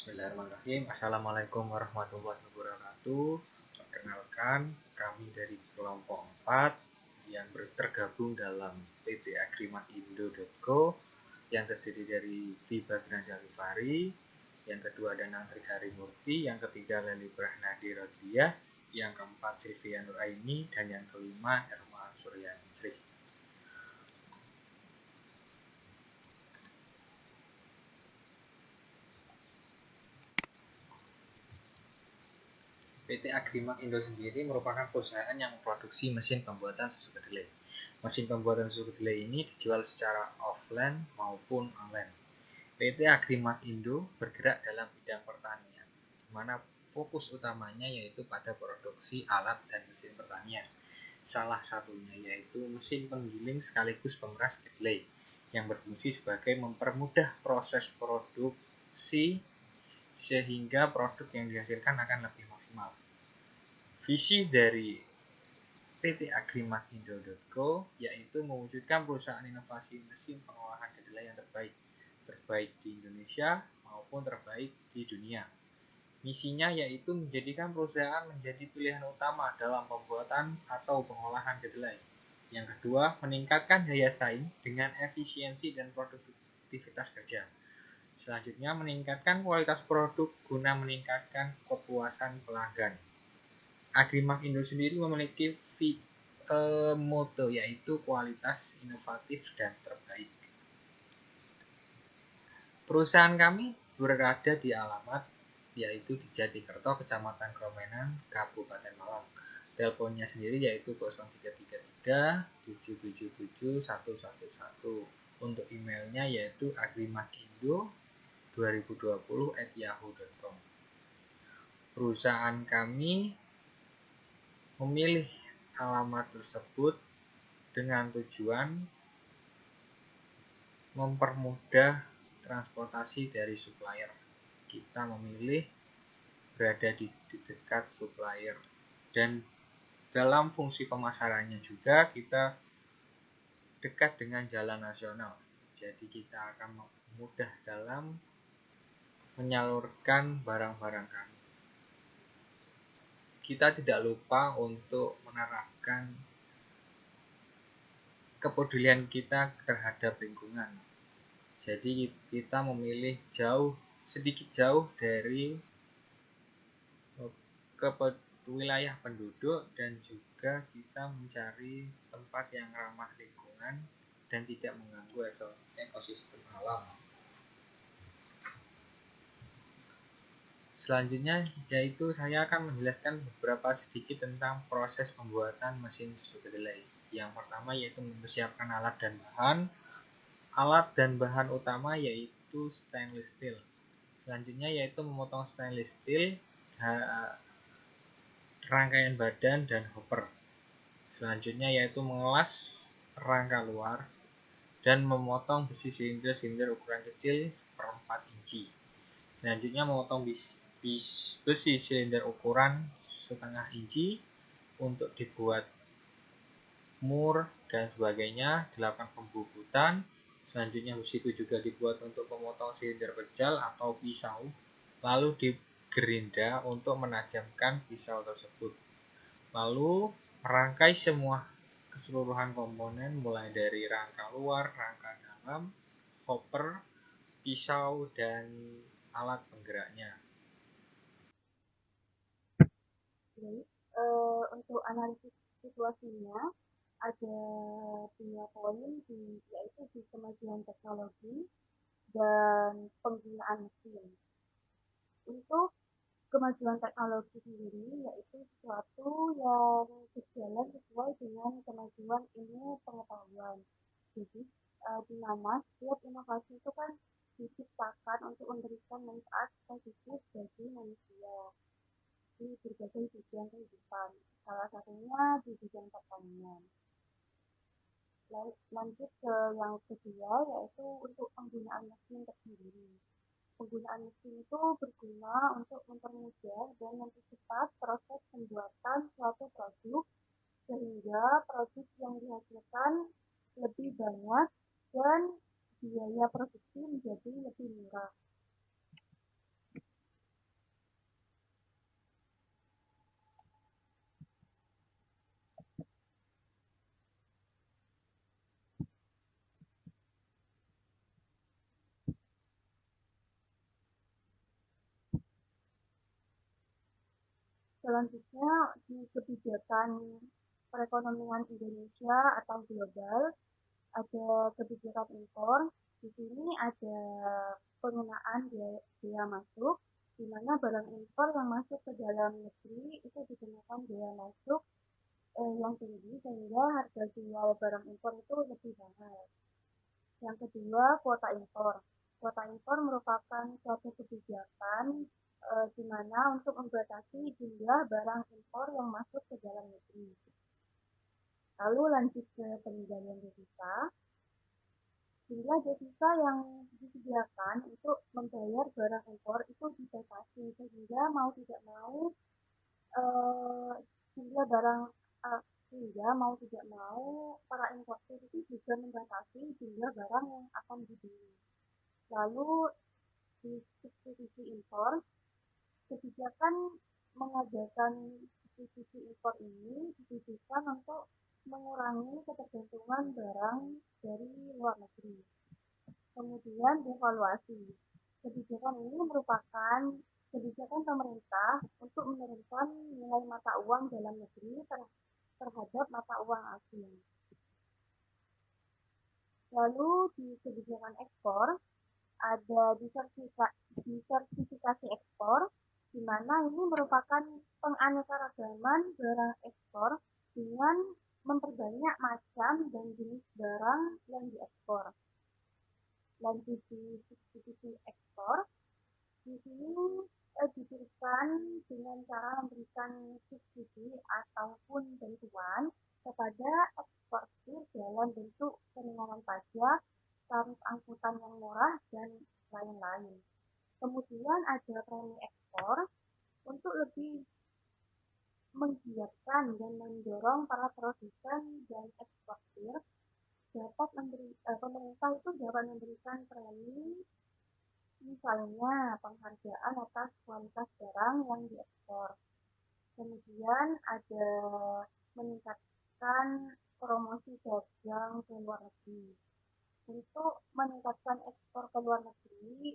Bismillahirrahmanirrahim. Assalamualaikum warahmatullahi wabarakatuh. Perkenalkan, kami dari kelompok 4 yang tergabung dalam PT agrimakindo.co yang terdiri dari Viva Ginanjar-Lifari, yang kedua ada Nantri Harimurti, yang ketiga Leli Brahnadi Rodriyah, yang keempat Silvia Nuraini, dan yang kelima Erma Suryani Sri. PT Agrimak Indo sendiri merupakan perusahaan yang memproduksi mesin pembuatan susu kedelai. Mesin pembuatan susu kedelai ini dijual secara offline maupun online. PT Agrimak Indo bergerak dalam bidang pertanian, di mana fokus utamanya yaitu pada produksi alat dan mesin pertanian. Salah satunya yaitu mesin penggiling sekaligus pemeras kedelai yang berfungsi sebagai mempermudah proses produksi sehingga produk yang dihasilkan akan lebih maksimal. Visi dari PT agrimakindo.co yaitu mewujudkan perusahaan inovasi mesin pengolahan kedelai yang terbaik di Indonesia maupun terbaik di dunia. Misinya yaitu menjadikan perusahaan menjadi pilihan utama dalam pembuatan atau pengolahan kedelai. Yang kedua, meningkatkan daya saing dengan efisiensi dan produktivitas kerja. Selanjutnya, meningkatkan kualitas produk guna meningkatkan kepuasan pelanggan. Agrimak Indo sendiri memiliki moto yaitu kualitas inovatif dan terbaik. Perusahaan kami berada di alamat yaitu di Jatikerto, Kecamatan Kromenan, Kabupaten Malang. Teleponnya sendiri yaitu 0333 777 111. Untuk emailnya yaitu agrimakindo2020@yahoo.com. Perusahaan kami memilih alamat tersebut dengan tujuan mempermudah transportasi dari supplier. Kita memilih berada di dekat supplier, dan dalam fungsi pemasarannya juga kita dekat dengan jalan nasional. Jadi kita akan mudah dalam menyalurkan barang-barang kami. Kita tidak lupa untuk menerapkan kepedulian kita terhadap lingkungan. Jadi kita memilih sedikit jauh dari wilayah penduduk, dan juga kita mencari tempat yang ramah lingkungan dan tidak mengganggu ekosistem alam. Selanjutnya yaitu saya akan menjelaskan beberapa sedikit tentang proses pembuatan mesin susu kedelai. Yang pertama yaitu mempersiapkan alat dan bahan. Alat dan bahan utama yaitu stainless steel. Selanjutnya yaitu memotong stainless steel, rangkaian badan, dan hopper. Selanjutnya yaitu mengelas rangka luar dan memotong besi silinder ukuran kecil 1/4 inci. Selanjutnya memotong besi silinder ukuran 1/2 inci untuk dibuat mur dan sebagainya, 8 pembubutan. Selanjutnya besi itu juga dibuat untuk memotong silinder pejal atau pisau, lalu digerinda untuk menajamkan pisau tersebut. Lalu merangkai semua keseluruhan komponen mulai dari rangka luar, rangka dalam, hopper, pisau, dan alat penggeraknya. Untuk analisis situasinya ada 2 poin, yaitu di kemajuan teknologi dan penggunaan mesin. Untuk kemajuan teknologi sendiri yaitu sesuatu yang berjalan sesuai dengan kemajuan ilmu pengetahuan. Jadi di mana setiap inovasi itu kan diciptakan untuk memberikan manfaat positif bagi manusia di berbagai bidang kehidupan, salah satunya di bidang pertanian. Lanjut ke yang kedua yaitu untuk penggunaan mesin tersendiri. Penggunaan mesin itu berguna untuk mempermudah dan mempercepat proses pembuatan suatu produk sehingga produk yang dihasilkan lebih banyak dan biaya produksi menjadi lebih murah. Selanjutnya, di kebijakan perekonomian Indonesia atau global, ada kebijakan impor. Di sini ada pengenaan biaya masuk, di mana barang impor yang masuk ke dalam negeri itu dikenakan biaya masuk yang tinggi sehingga harga jual barang impor itu lebih mahal. Yang kedua, kuota impor. Kuota impor merupakan suatu kebijakan di mana untuk membatasi jumlah barang impor yang masuk ke dalam negeri. Lalu lanjut ke pengendalian devisa. Jumlah devisa yang disediakan untuk membayar barang impor itu dibatasi sehingga mau tidak mau eh, jumlah barang sehingga mau tidak mau para importer itu juga membatasi jumlah barang yang akan dibeli. Lalu di substitusi impor, kebijakan mengadakan substitusi impor ini ditujukan untuk mengurangi ketergantungan barang dari luar negeri. Kemudian devaluasi. Kebijakan ini merupakan kebijakan pemerintah untuk menurunkan nilai mata uang dalam negeri terhadap mata uang asing. Lalu di kebijakan ekspor, ada diversifikasi ekspor, di mana ini merupakan penganeka-ragaman barang ekspor dengan memperbanyak macam dan jenis barang yang diekspor. Lanjut di substitusi ekspor, di sini diberikan dengan cara memberikan subsidi ataupun bantuan kepada eksportir dalam bentuk keringanan pajak, tarif angkutan yang murah, dan lain-lain. Kemudian ada premi ekspor untuk lebih menggiatkan dan mendorong para produsen dan eksportir pemerintah itu dapat memberikan premi, misalnya penghargaan atas kualitas barang yang diekspor. Kemudian ada meningkatkan promosi dagang ke luar negeri. Untuk meningkatkan ekspor ke luar negeri,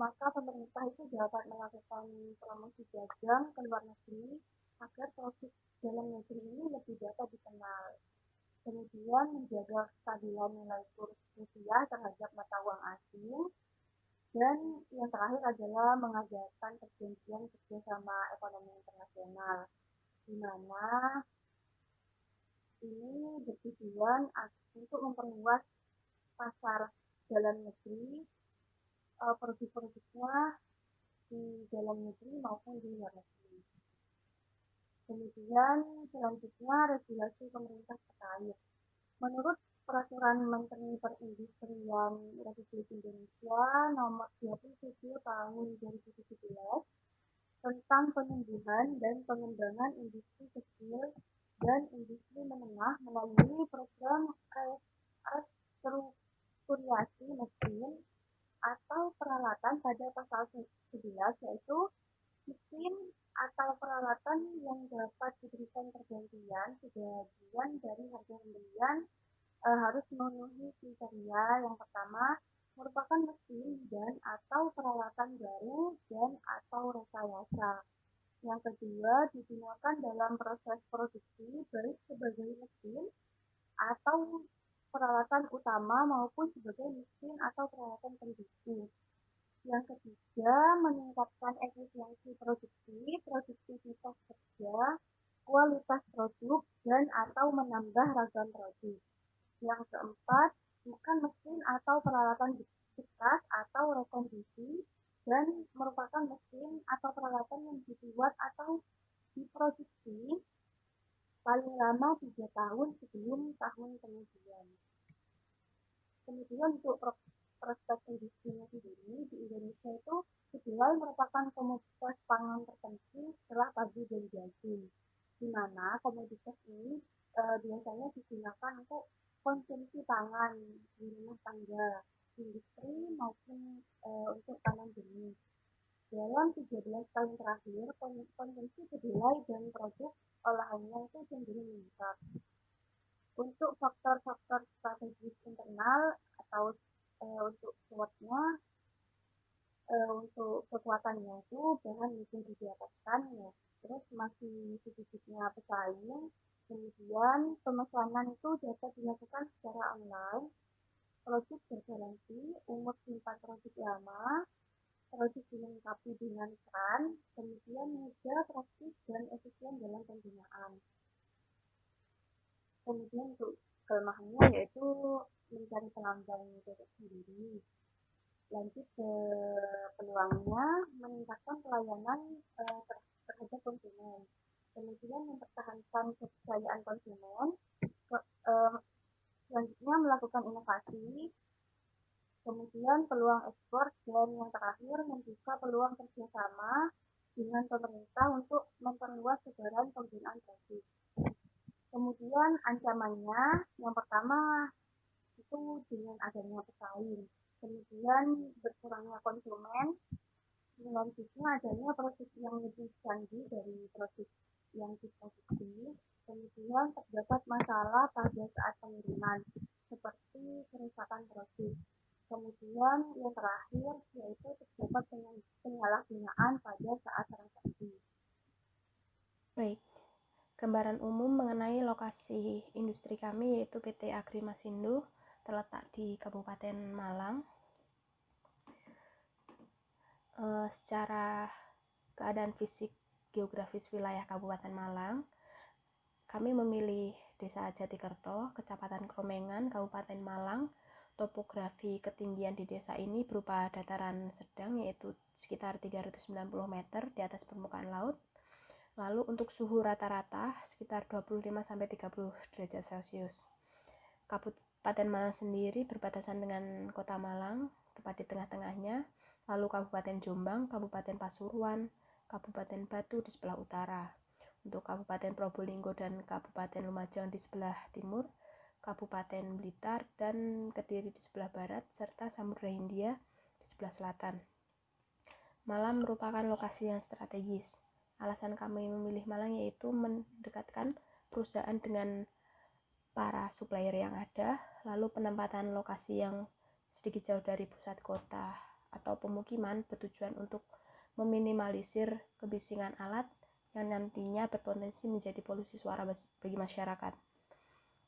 maka pemerintah itu dapat melakukan promosi dagang ke luar negeri agar produk dalam negeri ini lebih dapat dikenal. Kemudian menjaga kestabilan nilai kurs rupiah terhadap mata uang asing. Dan yang terakhir adalah mengadakan perjanjian kerjasama ekonomi internasional, di mana ini bertujuan untuk memperluas pasar dalam negeri, produk-produknya di dalam negeri maupun di luar negeri. Kemudian selanjutnya regulasi pemerintah terkait. Menurut Peraturan Menteri Perindustrian Republik Indonesia Nomor 27 Tahun 2017 tentang penumbuhan dan pengembangan industri kecil dan industri menengah melalui program restrukturisasi mesin atau peralatan pada pasal 11, yaitu mesin atau peralatan yang dapat diberikan pergantian sebagian dari harga pembelian harus memenuhi kriteria. Yang pertama, merupakan mesin dan atau peralatan baru dan atau rekayasa. Yang kedua, digunakan dalam proses produksi baik sebagai mesin atau peralatan utama maupun sebagai mesin atau peralatan pendukung. Yang ketiga, meningkatkan efisiensi produksi, produktivitas kerja, kualitas produk, dan atau menambah ragam produk. Yang keempat, bukan mesin atau peralatan bekas atau rekondisi dan merupakan mesin atau peralatan yang dibuat atau diproduksi paling lama 3 tahun sebelum tahun kemudian. Kemudian untuk prospek industrinya sendiri di Indonesia itu kedelai merupakan komoditas pangan terpenting setelah padi dan jagung, di mana komoditas ini biasanya digunakan untuk konsumsi pangan di rumah tangga, industri maupun untuk tanam benih. Dalam 13 tahun terakhir, konsumsi kedelai dan produk olahannya itu cenderung meningkat. Untuk faktor-faktor strategis internal atau untuk kuatnya, untuk kekuatannya itu bahan mesin didapatkan ya, terus masih sedikitnya pesaing, kemudian pemesanan itu dapat dilakukan secara online, produk bergaransi, umur simpan produk lama, produk dilengkapi dengan keran, kemudian mudah, praktis, dan efisien dalam penggunaan. Kemudian untuk kelemahannya yaitu mencari pelanggan untuk sendiri. Lanjut ke peluangnya, meningkatkan pelayanan terhadap konsumen. Kemudian mempertahankan kepercayaan konsumen. Selanjutnya melakukan inovasi. Kemudian peluang ekspor, dan yang terakhir membuka peluang kerjasama dengan pemerintah untuk memperluas sebaran penggunaan produk. Kemudian ancamannya, yang pertama itu dengan adanya pesaing, kemudian berkurangnya konsumen, selanjutnya adanya proses yang lebih canggih dari proses yang diproduksi, kemudian terdapat masalah pada saat pengiriman seperti kerusakan produk. Kemudian yang terakhir yaitu terdapat penyalahgunaan pada saat transaksi. Baik, gambaran umum mengenai lokasi industri kami yaitu PT Agri Masindo terletak di Kabupaten Malang. Secara keadaan fisik geografis wilayah Kabupaten Malang, kami memilih Desa Jatikerto, Kecamatan Kromengan, Kabupaten Malang. Topografi ketinggian di desa ini berupa dataran sedang yaitu sekitar 390 meter di atas permukaan laut. Lalu untuk suhu rata-rata sekitar 25-30 derajat Celcius. Kabupaten Malang sendiri berbatasan dengan Kota Malang, tepat di tengah-tengahnya. Lalu Kabupaten Jombang, Kabupaten Pasuruan, Kabupaten Batu di sebelah utara. Untuk Kabupaten Probolinggo dan Kabupaten Lumajang di sebelah timur, Kabupaten Blitar dan Kediri di sebelah barat, serta Samudra Hindia di sebelah selatan. Malang merupakan lokasi yang strategis. Alasan kami memilih Malang yaitu mendekatkan perusahaan dengan para supplier yang ada, lalu penempatan lokasi yang sedikit jauh dari pusat kota atau pemukiman bertujuan untuk meminimalisir kebisingan alat yang nantinya berpotensi menjadi polusi suara bagi masyarakat.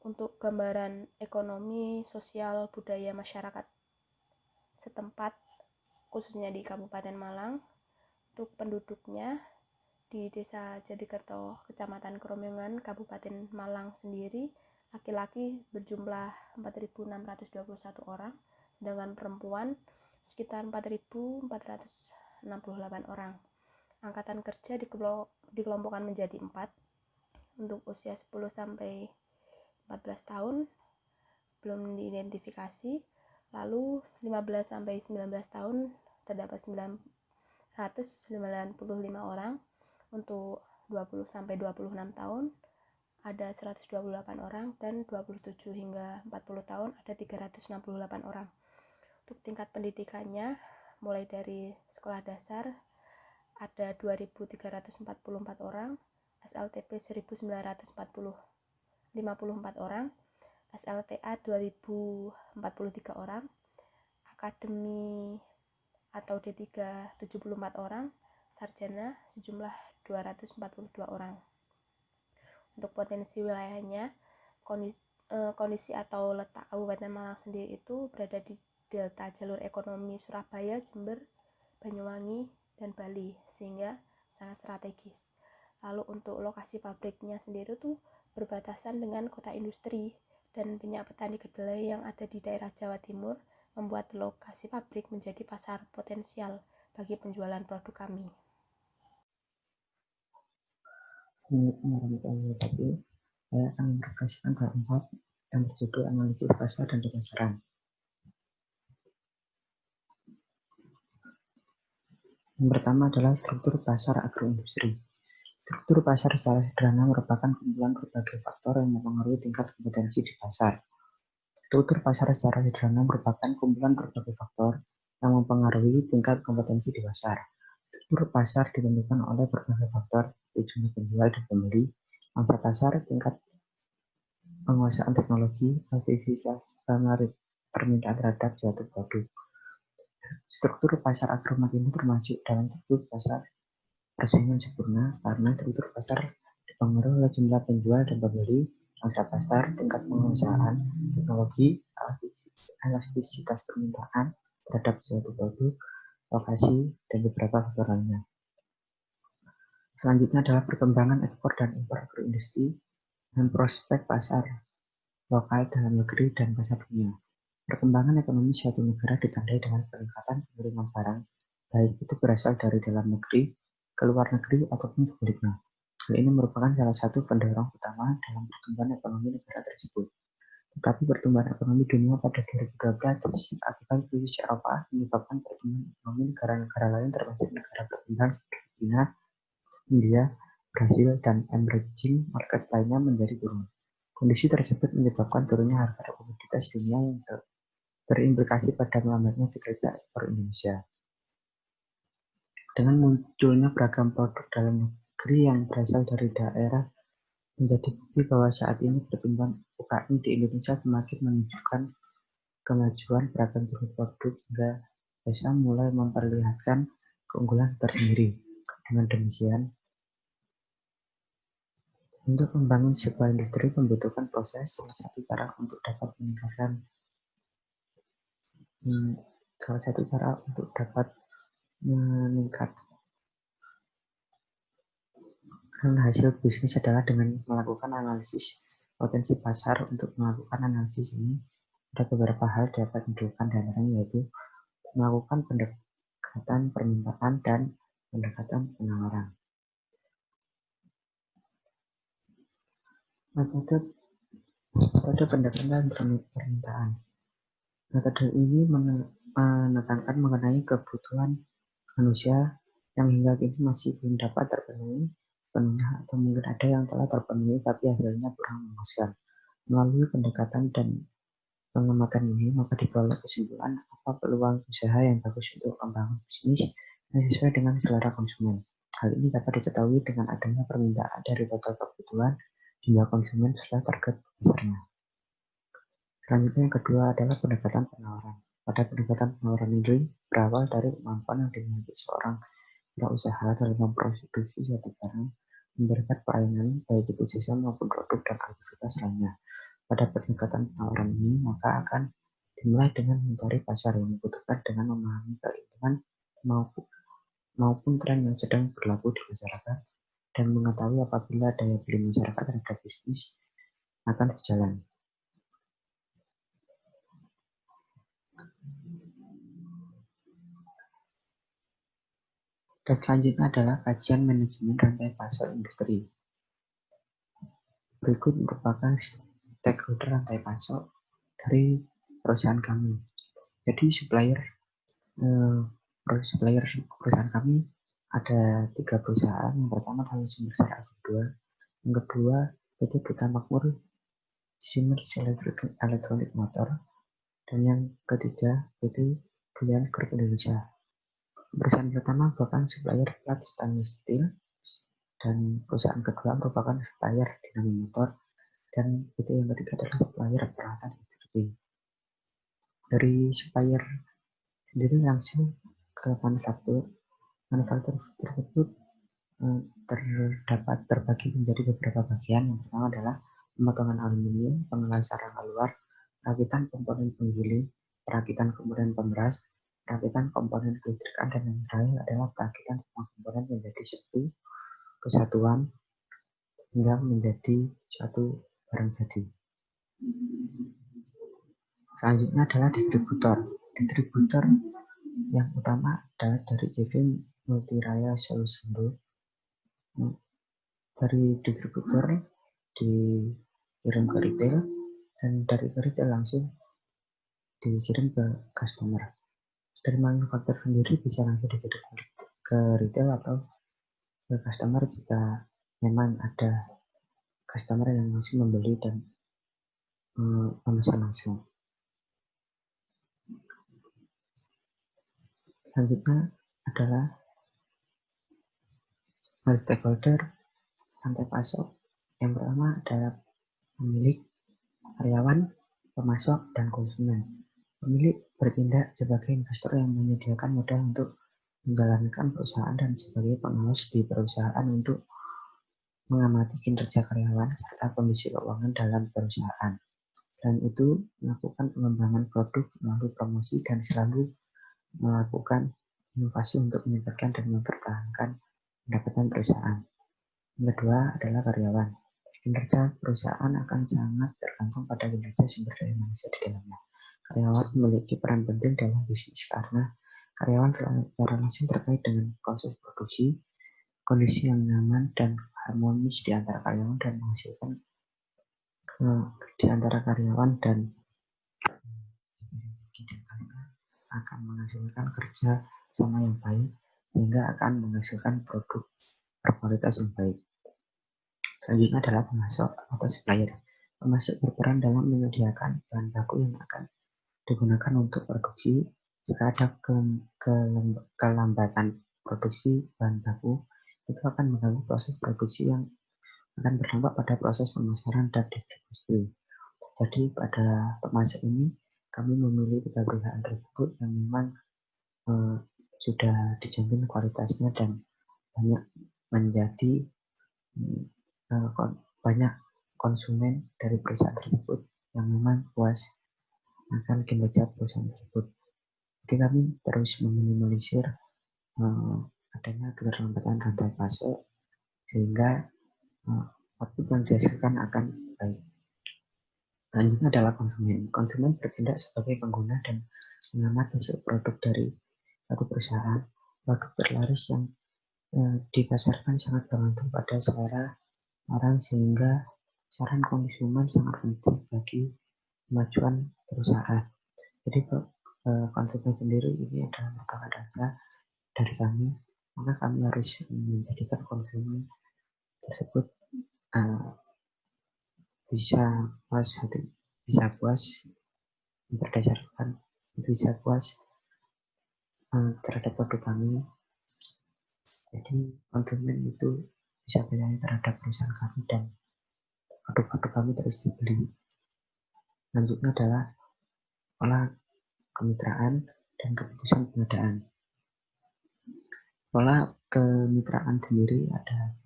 Untuk gambaran ekonomi, sosial, budaya masyarakat setempat, khususnya di Kabupaten Malang, untuk penduduknya di Desa Jatikerto, Kecamatan Kromengan, Kabupaten Malang sendiri, laki-laki berjumlah 4.621 orang, sedangkan perempuan sekitar 4.468 orang. Angkatan kerja dikelompokkan menjadi 4. Untuk usia 10 sampai 14 tahun belum diidentifikasi, lalu 15 sampai 19 tahun terdapat 995 orang. Untuk 20 sampai 26 tahun ada 128 orang, dan 27 hingga 40 tahun ada 368 orang. Untuk tingkat pendidikannya mulai dari sekolah dasar ada 2.344 orang, SLTP 1.954 orang, SLTA 2.043 orang, akademi atau D3 74 orang, sarjana sejumlah 242 orang. Untuk potensi wilayahnya, kondisi atau letak Kabupaten Malang sendiri itu berada di delta jalur ekonomi Surabaya, Jember, Banyuwangi, dan Bali, sehingga sangat strategis. Lalu untuk lokasi pabriknya sendiri tuh berbatasan dengan kota industri dan banyak petani kedelai yang ada di daerah Jawa Timur, membuat lokasi pabrik menjadi pasar potensial bagi penjualan produk kami. Saya akan merefleksikan bab 4 yang berjudul analisis pasar dan pemasaran. Yang pertama adalah struktur pasar agroindustri. Struktur pasar secara sederhana merupakan kumpulan berbagai faktor yang mempengaruhi tingkat kompetensi di pasar. Struktur pasar secara sederhana merupakan kumpulan berbagai faktor yang mempengaruhi tingkat kompetensi di pasar. Struktur pasar ditentukan oleh berbagai faktor, seperti jumlah penjual dan pembeli, mangsa pasar, tingkat penguasaan teknologi, aktivitas permintaan terhadap suatu produk. Struktur pasar agromakindo termasuk dalam struktur pasar persaingan sempurna karena struktur pasar dipengaruhi oleh jumlah penjual dan pembeli, mangsa pasar, tingkat penguasaan, teknologi, elastisitas permintaan terhadap suatu produk, lokasi, dan beberapa faktor lainnya. Selanjutnya adalah perkembangan ekspor dan impor agroindustri dan prospek pasar lokal dalam negeri dan pasar dunia. Perkembangan ekonomi suatu negara ditandai dengan peningkatan pengiriman barang, baik itu berasal dari dalam negeri, ke luar negeri, ataupun sebaliknya. Hal ini merupakan salah satu pendorong utama dalam pertumbuhan ekonomi negara tersebut. Tetapi pertumbuhan ekonomi dunia pada 2012 akibat krisis Eropa menyebabkan pertumbuhan ekonomi negara-negara lain termasuk negara berkembang seperti China, India, Brasil, dan emerging market lainnya menjadi turun. Kondisi tersebut menyebabkan turunnya harga komoditas dunia yang berimplikasi pada melambatnya kinerja ekspor Indonesia. Dengan munculnya beragam produk dalam negeri yang berasal dari daerah menjadi bukti bahwa saat ini pertumbuhan UKM di Indonesia semakin menunjukkan kemajuan beragam jenis produk hingga bisa mulai memperlihatkan keunggulan tersendiri. Dengan demikian, untuk membangun sebuah industri membutuhkan proses. Salah satu cara untuk dapat meningkatkan hasil bisnis adalah dengan melakukan analisis potensi pasar. Untuk melakukan analisis ini, ada beberapa hal dapat dilakukan, diantaranya yaitu melakukan pendekatan permintaan dan pendekatan penawaran. Metode pendekatan permintaan. Metode ini menekankan mengenai kebutuhan manusia yang hingga kini masih belum dapat terpenuhi sepenuhnya, atau mungkin ada yang telah terpenuhi tapi hasilnya kurang memuaskan. Melalui pendekatan dan pengamatan ini, maka diperoleh kesimpulan apa peluang usaha yang bagus untuk membangun bisnis yang sesuai dengan selera konsumen. Hal ini dapat diketahui dengan adanya permintaan dari total kebutuhan jumlah konsumen serta target pasarnya. Selanjutnya yang kedua adalah pendekatan penawaran. Pada pendekatan penawaran ini berawal dari kemampuan yang dimiliki seorang usaha dalam memproduksi suatu barang, memberikan pelayanan baik itu jasa maupun produk dan aktivitas lainnya. Pada pendekatan penawaran ini, maka akan dimulai dengan mencari pasar yang membutuhkan dengan memahami keuntungan maupun tren yang sedang berlaku di masyarakat dan mengetahui apabila daya beli masyarakat terhadap bisnis akan sejalan. Dan selanjutnya adalah kajian manajemen rantai pasok industri. Berikut merupakan stakeholder rantai pasok dari perusahaan kami. Jadi supplier perusahaan kami ada 3 perusahaan. Yang pertama adalah Sumber Asap 2, yang kedua PT Buta Makmur Siemens Electronic Motor, dan yang ketiga PT Bulian Group Indonesia. Perusahaan pertama merupakan supplier plat stainless steel, dan perusahaan kedua merupakan supplier dinamo motor, dan PT yang ketiga adalah supplier peralatan industri. Dari supplier sendiri langsung ke manufaktur tersebut terbagi menjadi beberapa bagian. Yang pertama adalah pemotongan aluminium, pengelasan rangka luar, perakitan komponen penggiling, perakitan komponen pemeras, perakitan komponen kelistrikan, dan yang terakhir adalah perakitan semua komponen menjadi satu kesatuan hingga menjadi suatu barang jadi. Selanjutnya adalah distributor. Distributor yang utama adalah dari JV Multiraya Solusindo. Dari distributor dikirim ke retail, dan dari retail langsung dikirim ke customer. Dari manufaktur sendiri bisa langsung dikirim ke retail atau ke customer jika memang ada customer yang langsung membeli dan memesan langsung. Selanjutnya adalah stakeholder rantai pasok. Yang pertama adalah pemilik, karyawan, pemasok, dan konsumen. Pemilik bertindak sebagai investor yang menyediakan modal untuk menjalankan perusahaan dan sebagai pengawas di perusahaan untuk mengamati kinerja karyawan serta kondisi keuangan dalam perusahaan. Dan itu melakukan pengembangan produk melalui promosi dan selalu melakukan inovasi untuk meningkatkan dan mempertahankan pendapatan perusahaan. Yang kedua adalah karyawan. Kinerja perusahaan akan sangat tergantung pada kinerja sumber daya manusia di dalamnya. Karyawan memiliki peran penting dalam bisnis karena karyawan secara langsung terkait dengan proses produksi, kondisi yang nyaman dan harmonis di antara karyawan dan menghasilkan akan menghasilkan kerja sama yang baik sehingga akan menghasilkan produk berkualitas yang baik. Selanjutnya adalah pemasok atau supplier. Pemasok berperan dalam menyediakan bahan baku yang akan digunakan untuk produksi. Jika ada kelambatan produksi bahan baku, itu akan mengganggu proses produksi yang akan berdampak pada proses pemasaran dan distribusi. Jadi pada pemasok ini kami memilih tiga perusahaan tersebut yang memang sudah dijamin kualitasnya dan banyak menjadi banyak konsumen dari perusahaan tersebut yang memang puas akan kinerja perusahaan tersebut. Jadi kami terus meminimalisir adanya keterlambatan rantai pasok sehingga output yang dihasilkan akan baik. Selanjutnya adalah konsumen. Konsumen bertindak sebagai pengguna dan mengamati hasil produk dari satu perusahaan. Produk terlaris yang dipasarkan sangat bergantung pada selera orang sehingga saran konsumen sangat penting bagi kemajuan perusahaan. Jadi konsumen sendiri ini adalah merupakan raja dari kami, maka kami harus menjadikan konsumen tersebut bisa puas berdasarkan bisa puas terhadap produk kami. Jadi konsumen itu bisa percaya terhadap perusahaan kami dan produk-produk kami terus dibeli. Selanjutnya adalah pola kemitraan dan keputusan pengadaan. Pola kemitraan sendiri ada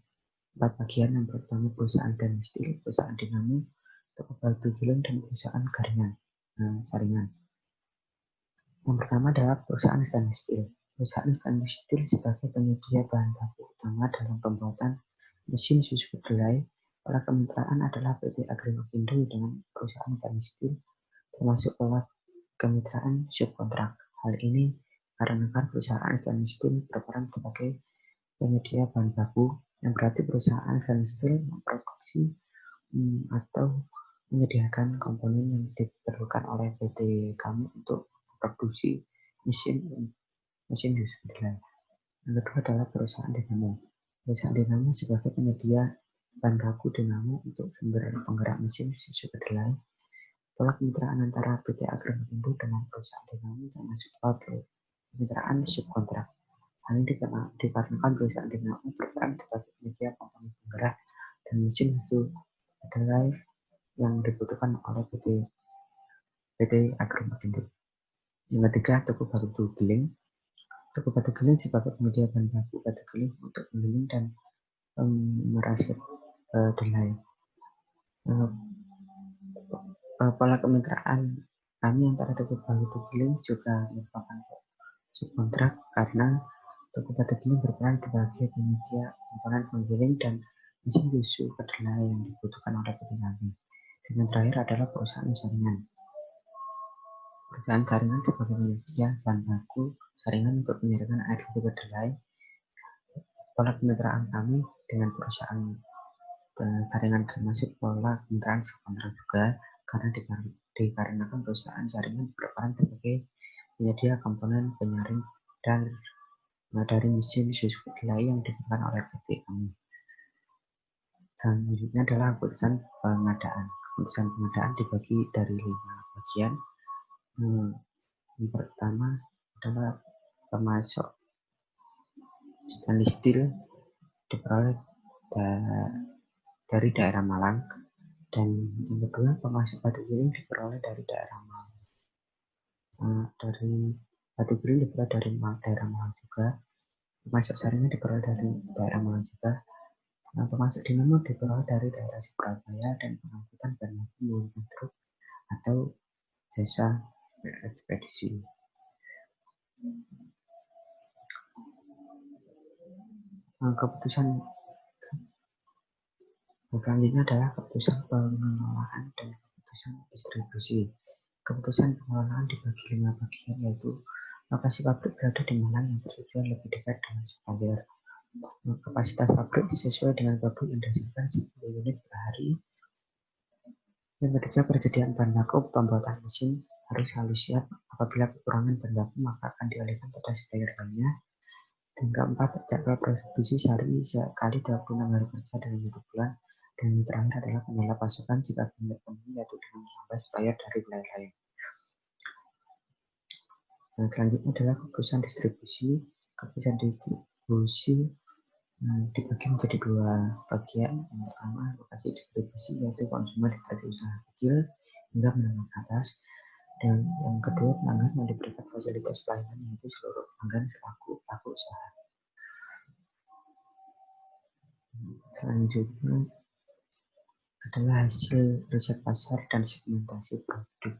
4 bagian. Yang pertama perusahaan stainless steel, perusahaan dinamo, toko batu giling, dan perusahaan saringan. Yang pertama adalah perusahaan stainless steel. Perusahaan stainless steel sebagai penyedia bahan baku utama dalam pembuatan mesin susu kedelai. Pola kemitraan adalah PT Agrimakindo dengan perusahaan stainless steel, termasuk pola kemitraan subkontrak. Hal ini karena perusahaan stainless steel berperan sebagai penyedia bahan baku, yang berarti perusahaan stainless steel memproduksi atau menyediakan komponen yang diperlukan oleh PT kami untuk produksi mesin susu kedelai. Yang kedua adalah perusahaan dinamo. Perusahaan dinamo sebagai penyedia bahan baku dinamo untuk sumber penggerak mesin susu kedelai. Pola kemitraan antara PT Agrimakindo dengan perusahaan dinamo termasuk kemitraan subkontrak. Hal ini dikarenakan perusahaan dinamo berperan sebagai penyedia komponen penggerak dan mesin susu kedelai yang dibutuhkan oleh PT Agrimakindo. Yang ketiga, toko batu giling. Toko batu giling sebagai penyedia bahan baku batu giling untuk menggiling dan merasuk kedelai. Pola kemitraan kami antara toko batu giling juga merupakan subkontrak karena toko batu giling berperan sebagai penyedia komponen penggiling dan mesin susu kedelai yang dibutuhkan oleh PT kami. Dan yang terakhir adalah perusahaan saringan. Perusahaan saringan sebagai penyedia bahan baku saringan untuk menyaringan air susu kedelai. Pola kemitraan kami dengan perusahaan saringan termasuk pola kemitraan subkontrak juga karena dikarenakan perusahaan saringan berperan sebagai penyedia komponen penyaring dan dari mesin susu kedelai yang dibutuhkan oleh PT kami. Selanjutnya adalah keputusan pengadaan. Keputusan pengadaan dibagi dari 5 bagian. Yang pertama adalah pemasok stainless steel diperoleh dari daerah Malang, dan yang kedua pemasok batu giling diperoleh dari daerah Malang. dari batu giri diperoleh dari daerah Malang juga, pemasok saringan diperoleh dari daerah Malang juga, pemasok dinamo diperoleh dari daerah Surabaya, dan pengangkutan bahan baku menggunakan truk atau jasa ekspedisi. Keputusan selanjutnya adalah keputusan pengelolaan dan keputusan distribusi. Keputusan pengelolaan dibagi 5 bagian, yaitu lokasi pabrik berada di Malang yang bertujuan lebih dekat dengan supplier. Kapasitas pabrik sesuai dengan produk yang dihasilkan 10 unit per hari. Yang ketiga, persediaan bahan baku pembuatan mesin harus selalu siap. Apabila kekurangan bahan baku, maka akan dialihkan pada supplier lainnya. Dan keempat, jadwal produksi sehari sekali 26 hari kerja dalam 1 bulan. Dan yang terakhir adalah kendala pasokan jika belum terpenuhi, yaitu dengan menambah supplier dari wilayah lain. Nah, selanjutnya adalah keputusan distribusi. Keputusan distribusi dibagi menjadi 2 bagian. Yang pertama, lokasi distribusi, yaitu konsumen dari usaha kecil hingga menengah ke atas. Dan yang kedua, pelanggan yang diberikan fasilitas pelayanan, yaitu seluruh pelanggan selaku pelaku usaha. Selanjutnya adalah hasil riset pasar dan segmentasi produk.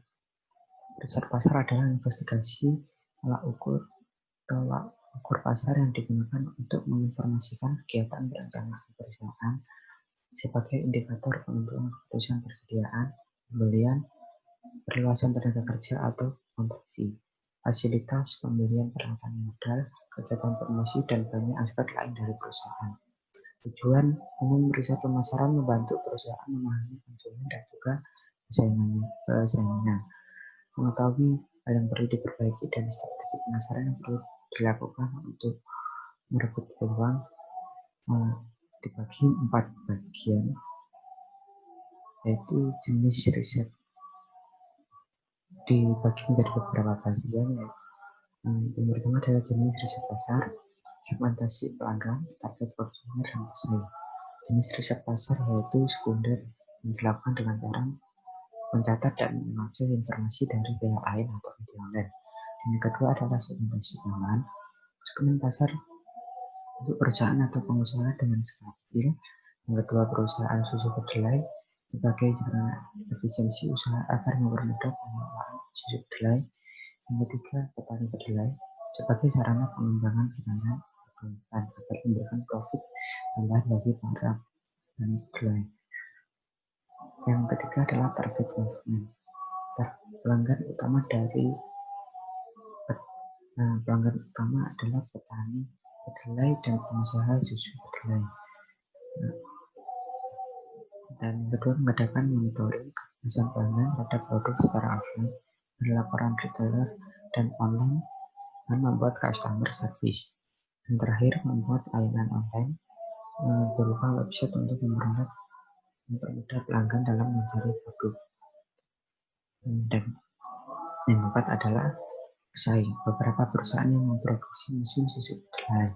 Riset pasar adalah investigasi tolak ukur pasar yang digunakan untuk menginformasikan kegiatan perencanaan perusahaan sebagai indikator penentuan keputusan persediaan, pembelian, perluasan tenaga kerja atau kontraksi, fasilitas pembelian peralatan modal, kegiatan promosi, dan banyak aspek lain dari perusahaan. Tujuan umum riset pemasaran membantu perusahaan memahami konsumen dan juga pesaingnya, mengetahui hal yang perlu diperbaiki dan strategi pemasaran yang perlu dilakukan untuk merebut peluang. Dibagi 4 bagian, yaitu jenis riset dibagi menjadi beberapa bagian. Yang pertama adalah jenis riset pasar, segmentasi pelanggan, target konsumen, dan pesaing. Jenis riset pasar yaitu sekunder, yang dilakukan dengan cara mencatat dan mengakses informasi dari pihak lain atau media online. Dan yang kedua adalah segmentasi pelanggan. Segmen pasar untuk perusahaan atau pengusaha dengan skala kecil. Yang kedua, perusahaan susu kedelai sebagai sarana efisiensi usaha agar mempermudah pengelolaan susu kedelai. Yang ketiga, petani kedelai sebagai sarana pengembangan pertanian agar memberikan profit tambahan bagi para petani kedelai. Yang ketiga adalah target konsumen. Pelanggan utama adalah petani kedelai dan pengusaha susu kedelai. Dan kedua, mengadakan monitoring kepuasan pelanggan pada produk secara offline, berlaporan retailer dan online, dan membuat customer service. Dan terakhir, membuat layanan online berupa website untuk mempermudah pelanggan dalam mencari produk. Dan yang keempat adalah pesaing. Beberapa perusahaan yang memproduksi mesin susu kedelai.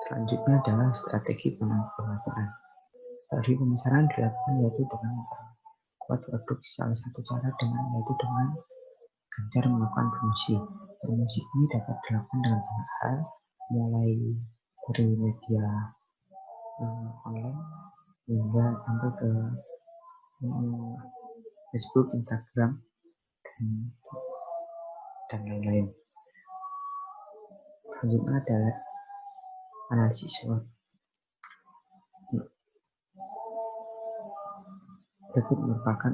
Selanjutnya adalah strategi pemasaran. Strategi pemasaran dilakukan yaitu dengan memperkuat produk. Salah satu cara yaitu dengan gencar melakukan promosi. Promosi ini dapat dilakukan dengan banyak hal, mulai dari media online hingga sampai ke Facebook, Instagram, dan lain-lain. Selanjutnya adalah analisis SWOT. Berikut merupakan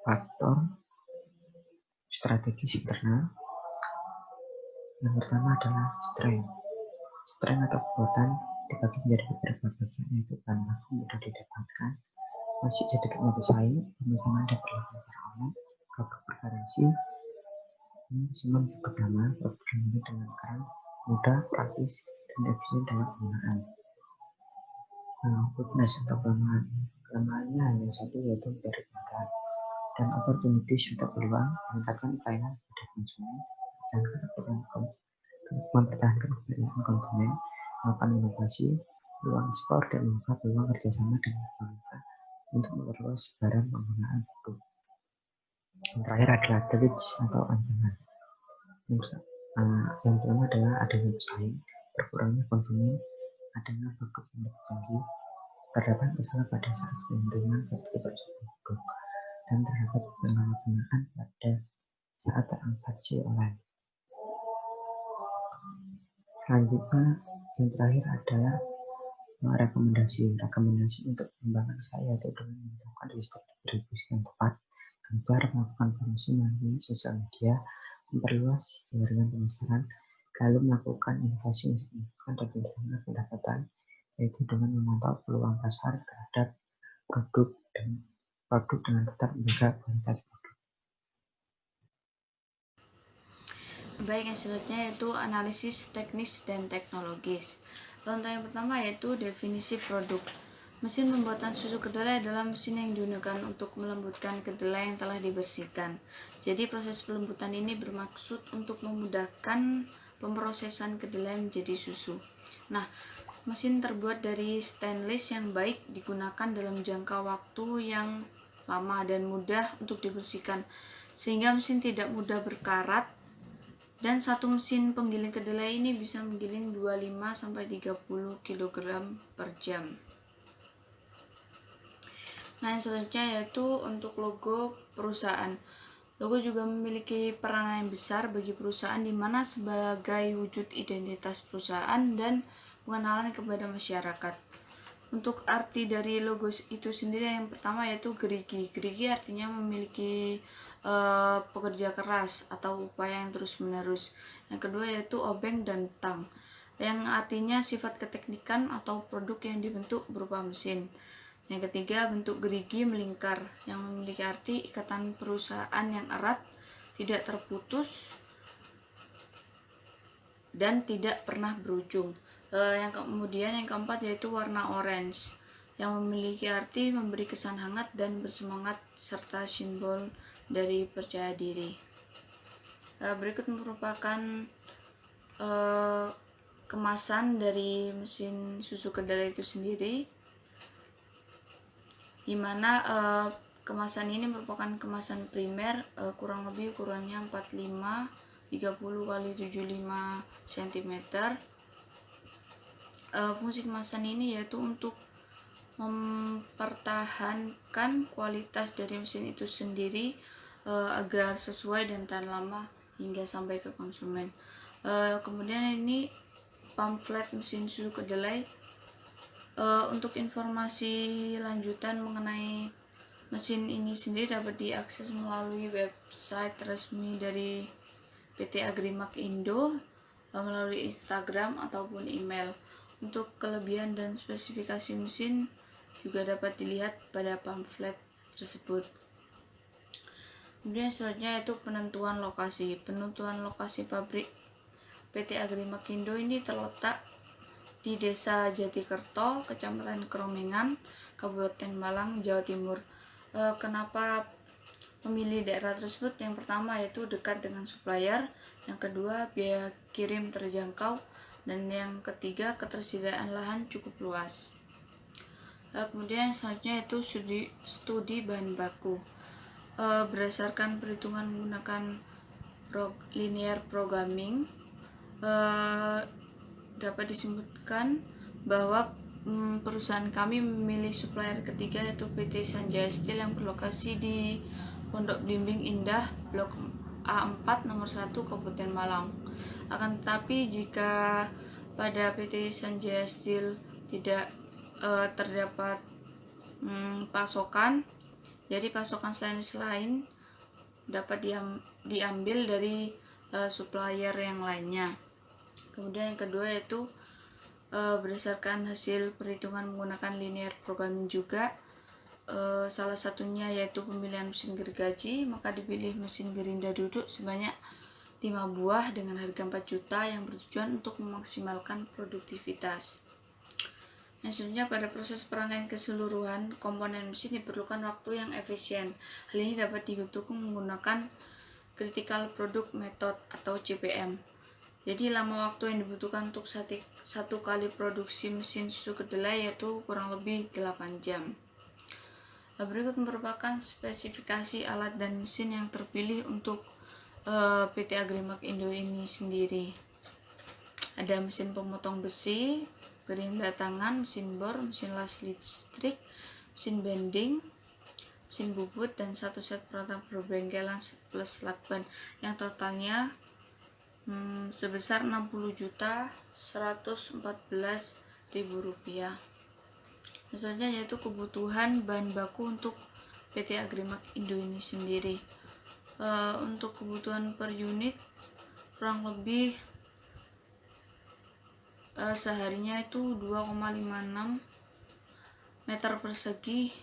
faktor strategis internal. Yang pertama adalah strength. Strength atau kekuatan dibagi menjadi beberapa bagian, yaitu bahan baku mudah didapatkan, masih sedikitnya pesaing, pemasaran dapat dilakukan secara online, produk bergaransi, semua produk lama, produk dengan keren, mudah, praktis, dan efisien dalam penggunaan. Weakness atau kelemahannya hanya satu, yaitu dari keadaan dan opportunities atau peluang, meningkatkan pelayanan pada konsumen, mempertahankan kepercayaan konsumen, melakukan inovasi, peluang ekspor, dan membuka peluang kerjasama dengan pemerintah untuk memperluas sebaran penggunaan produk. Yang terakhir adalah threats atau ancaman. Yang pertama adalah adanya pesaing, berkurangnya konsumen, adanya produk yang lebih canggih, terdapat masalah pada saat pengiriman seperti percobaan produk, dan terdapat penyalahgunaan pada saat transaksi online. Selanjutnya, yang terakhir adalah rekomendasi untuk pengembangan usaha, yaitu dengan menentukan distribusi yang tepat, gencar melakukan promosi melalui sosial media, memperluas jaringan pemasaran, lalu melakukan inovasi untuk meningkatkan dan meningkatkan pendapatan, yaitu dengan memantau peluang pasar terhadap produk dengan tetap menjaga kualitas produk. Baik, yang selanjutnya yaitu analisis teknis dan teknologis. Contoh yang pertama yaitu definisi produk. Mesin pembuatan susu kedelai adalah mesin yang digunakan untuk melembutkan kedelai yang telah dibersihkan. Jadi proses pelembutan ini bermaksud untuk memudahkan pemrosesan kedelai menjadi susu. Nah, mesin terbuat dari stainless yang baik digunakan dalam jangka waktu yang lama dan mudah untuk dibersihkan, sehingga mesin tidak mudah berkarat. Dan satu mesin penggiling kedelai ini bisa menggiling 25-30 kg per jam. Nah, yang selanjutnya yaitu untuk logo perusahaan. Logo juga memiliki peranan yang besar bagi perusahaan, di mana sebagai wujud identitas perusahaan dan pengenalan kepada masyarakat. Untuk arti dari logo itu sendiri, yang pertama yaitu gerigi. Gerigi artinya memiliki pekerja keras atau upaya yang terus-menerus. Yang kedua yaitu obeng dan tang, yang artinya sifat keteknikan atau produk yang dibentuk berupa mesin. Yang ketiga, bentuk gerigi melingkar, yang memiliki arti ikatan perusahaan yang erat, tidak terputus, dan tidak pernah berujung. Yang keempat yaitu warna orange, yang memiliki arti memberi kesan hangat dan bersemangat serta simbol dari percaya diri. Berikut merupakan kemasan dari mesin susu kedelai itu sendiri, di mana kemasan ini merupakan kemasan primer, kurang lebih ukurannya 45 30 x 75 cm. Fungsi kemasan ini yaitu untuk mempertahankan kualitas dari mesin itu sendiri agar sesuai dan tahan lama hingga sampai ke konsumen. Kemudian ini pamflet mesin susu kedelai. Untuk informasi lanjutan mengenai mesin ini sendiri dapat diakses melalui website resmi dari PT Agrimak Indo, melalui Instagram ataupun email. Untuk kelebihan dan spesifikasi mesin juga dapat dilihat pada pamflet tersebut. Kemudian selanjutnya yaitu penentuan lokasi. Penentuan lokasi pabrik PT Agrimak Indo ini terletak di Desa Jatikerto, Kecamatan Kromengan, Kabupaten Malang, Jawa Timur. Kenapa memilih daerah tersebut? Yang pertama yaitu dekat dengan supplier, yang kedua biaya kirim terjangkau, dan yang ketiga ketersediaan lahan cukup luas. Kemudian selanjutnya yaitu studi bahan baku. Berdasarkan perhitungan menggunakan linear programming, dapat disebutkan bahwa perusahaan kami memilih supplier ketiga yaitu PT Sanjaya Steel yang berlokasi di Pondok Bimbing Indah, Blok A4 nomor 1 Kabupaten Malang. Akan tetapi jika pada PT Sanjaya Steel tidak terdapat pasokan, jadi pasokan stainless lain dapat diambil dari supplier yang lainnya. Kemudian yang kedua yaitu berdasarkan hasil perhitungan menggunakan linear programming juga, salah satunya yaitu pemilihan mesin gergaji, maka dipilih mesin gerinda duduk sebanyak 5 buah dengan harga 4 juta yang bertujuan untuk memaksimalkan produktivitas. Yang selanjutnya, pada proses perangkaian keseluruhan komponen mesin diperlukan waktu yang efisien. Hal ini dapat didukung menggunakan Critical Product Method atau CPM. Jadi lama waktu yang dibutuhkan untuk satu kali produksi mesin susu kedelai yaitu kurang lebih 8 jam. Berikut merupakan spesifikasi alat dan mesin yang terpilih untuk PT Agrimark Indo ini sendiri. Ada mesin pemotong besi, gerinda tangan, mesin bor, mesin las listrik, mesin bending, mesin bubut, dan satu set peralatan perbengkelan plus lakban yang totalnya sebesar Rp60.114.000. Selanjutnya yaitu kebutuhan bahan baku untuk PT Agrimark Indo ini sendiri. Untuk kebutuhan per unit kurang lebih seharinya itu 2,56 meter persegi.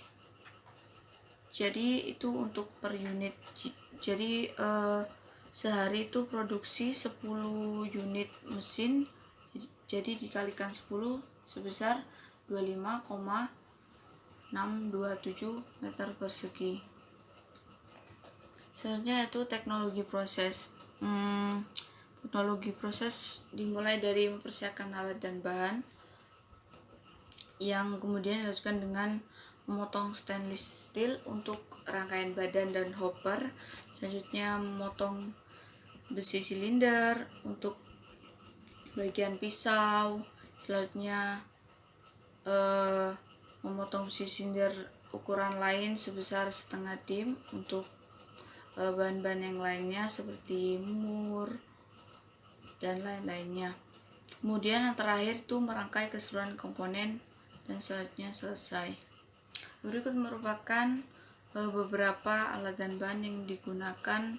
Jadi itu untuk per unit. Jadi sehari itu produksi 10 unit mesin, jadi dikalikan 10 sebesar 25,627 meter persegi. Selanjutnya yaitu teknologi proses. Teknologi proses dimulai dari mempersiapkan alat dan bahan yang kemudian dilakukan dengan memotong stainless steel untuk rangkaian badan dan hopper. Selanjutnya memotong besi silinder untuk bagian pisau. Selanjutnya memotong besi silinder ukuran lain sebesar setengah dim untuk bahan-bahan yang lainnya seperti mur dan lain-lainnya. Kemudian yang terakhir itu merangkai keseluruhan komponen dan selanjutnya selesai. Berikut merupakan beberapa alat dan bahan yang digunakan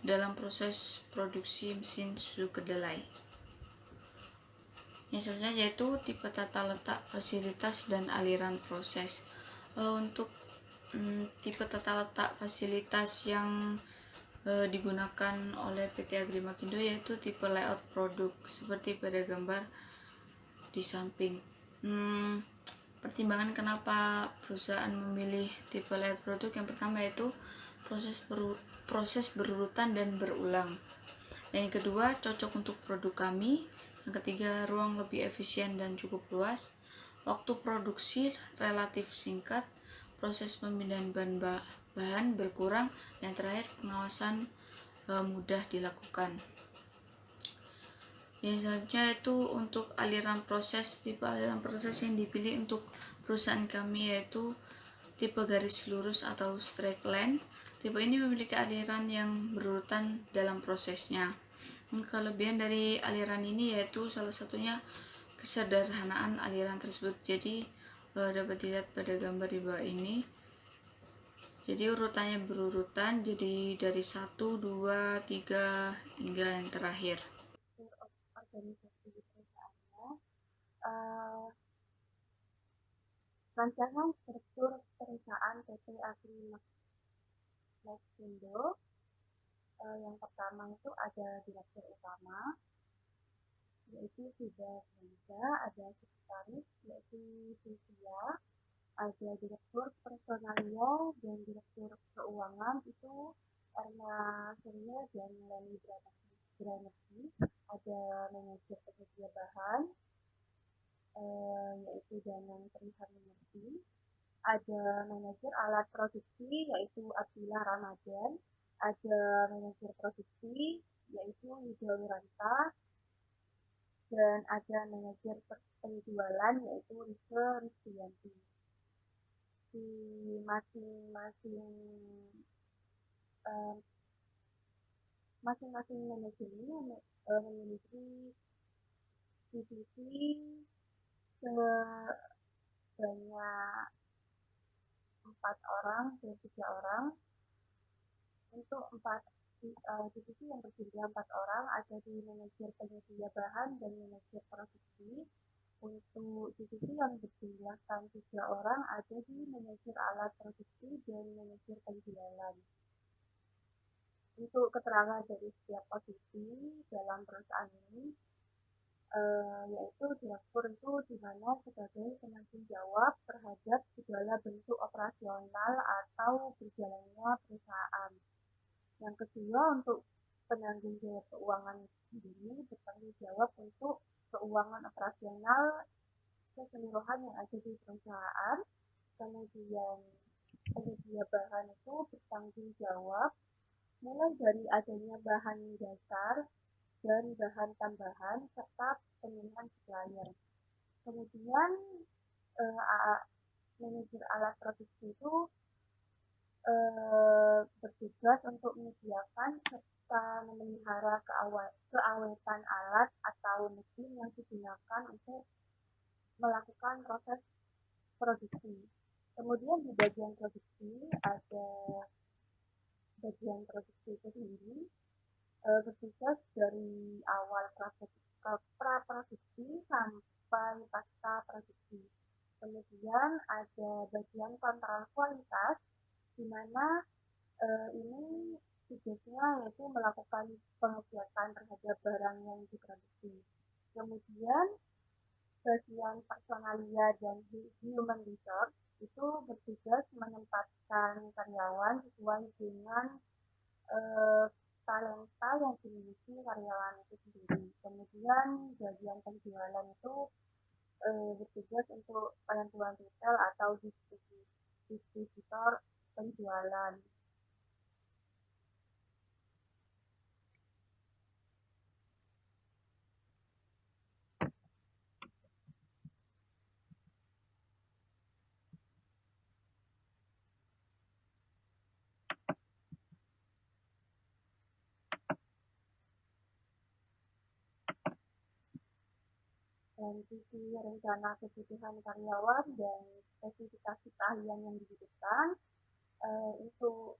dalam proses produksi mesin susu kedelai. Yang selanjutnya yaitu tipe tata letak, fasilitas, dan aliran proses. Untuk tipe tata letak fasilitas yang digunakan oleh PT Agrimark Indo yaitu tipe layout produk seperti pada gambar di samping. Pertimbangan kenapa perusahaan memilih tipe layout produk, yang pertama yaitu proses berurutan dan berulang. Yang kedua, cocok untuk produk kami. Yang ketiga, ruang lebih efisien dan cukup luas. Waktu produksi relatif singkat. Proses pemindahan bahan berkurang. Yang terakhir, pengawasan mudah dilakukan. Yang selanjutnya itu untuk aliran proses. Tipe aliran proses yang dipilih untuk perusahaan kami yaitu tipe garis lurus atau straight line. Tipe ini memiliki aliran yang berurutan dalam prosesnya. Kelebihan dari aliran ini yaitu salah satunya kesederhanaan aliran tersebut. Jadi dapat dilihat pada gambar di bawah ini. Jadi urutannya berurutan, jadi dari 1, 2, 3 hingga yang terakhir. Organisasi di perusahaannya, rancangan struktur perusahaan PT Agrimark Indo. Yang pertama itu ada direktur utama, yaitu sudah ada sekretaris yaitu Sylvia, ada direktur personalia dan direktur keuangan itu karena Surya dan Leni Branesi, ada manajer penyedia bahan yaitu Danang Triharmurti, ada manajer alat produksi yaitu Abdillah Ramadan, ada manajer produksi yaitu Yuda Wiranta, dan ada manajer penjualan yaitu Rike Ristianti. Di masing-masing manajer ini memiliki divisi sebanyak 4 orang dan 3 orang. Untuk divisi yang berjumlah 4 orang ada di manajer penyedia bahan dan manajer produksi. Untuk divisi yang berjumlahkan 3 orang ada di manajer alat produksi dan manajer penjualan. Untuk keterangan dari setiap posisi dalam perusahaan ini, yaitu direktur itu dimana sebagai penanggung jawab terhadap segala bentuk operasional atau berjalannya perusahaan. Yang kedua, untuk penanggung jawab keuangan sendiri bertanggung jawab untuk keuangan operasional keseluruhan yang ada di perusahaan. Kemudian penyedia bahan itu bertanggung jawab mulai dari adanya bahan dasar dan bahan tambahan serta pemilihan supplier. Kemudian manajer alat produksi itu bertugas untuk menyediakan serta memelihara keawetan alat atau mesin yang digunakan untuk melakukan proses produksi. Kemudian di bagian produksi ada bagian produksi itu sendiri bertugas dari awal pra-produksi sampai pasca produksi. Kemudian ada bagian kontrol kualitas, di mana ini tugasnya yaitu melakukan pengecekan terhadap barang yang diproduksi. Kemudian bagian personalia dan human resource itu bertugas menempatkan karyawan sesuai dengan talenta yang dimiliki karyawan itu sendiri. Kemudian bagian penjualan itu bertugas untuk penentuan retail atau distributor penjualan. Dan sisi rencana kebutuhan karyawan dan spesifikasi keahlian yang dibutuhkan untuk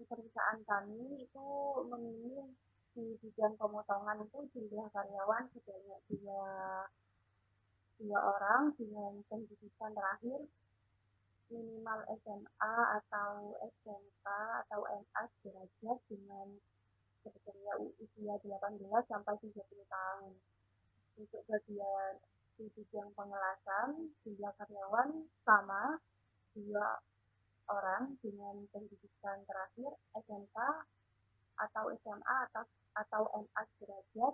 perusahaan kami itu memilih di bidang pemotongan itu jumlah karyawan sebanyak dua orang dengan pendidikan terakhir minimal SMA atau SMK atau MA derajat dengan kriteria usia 18 sampai 30 tahun. Untuk bagian di bidang pengelasan, jumlah karyawan sama 2 orang dengan pendidikan terakhir SMK atau SMA atau MA derajat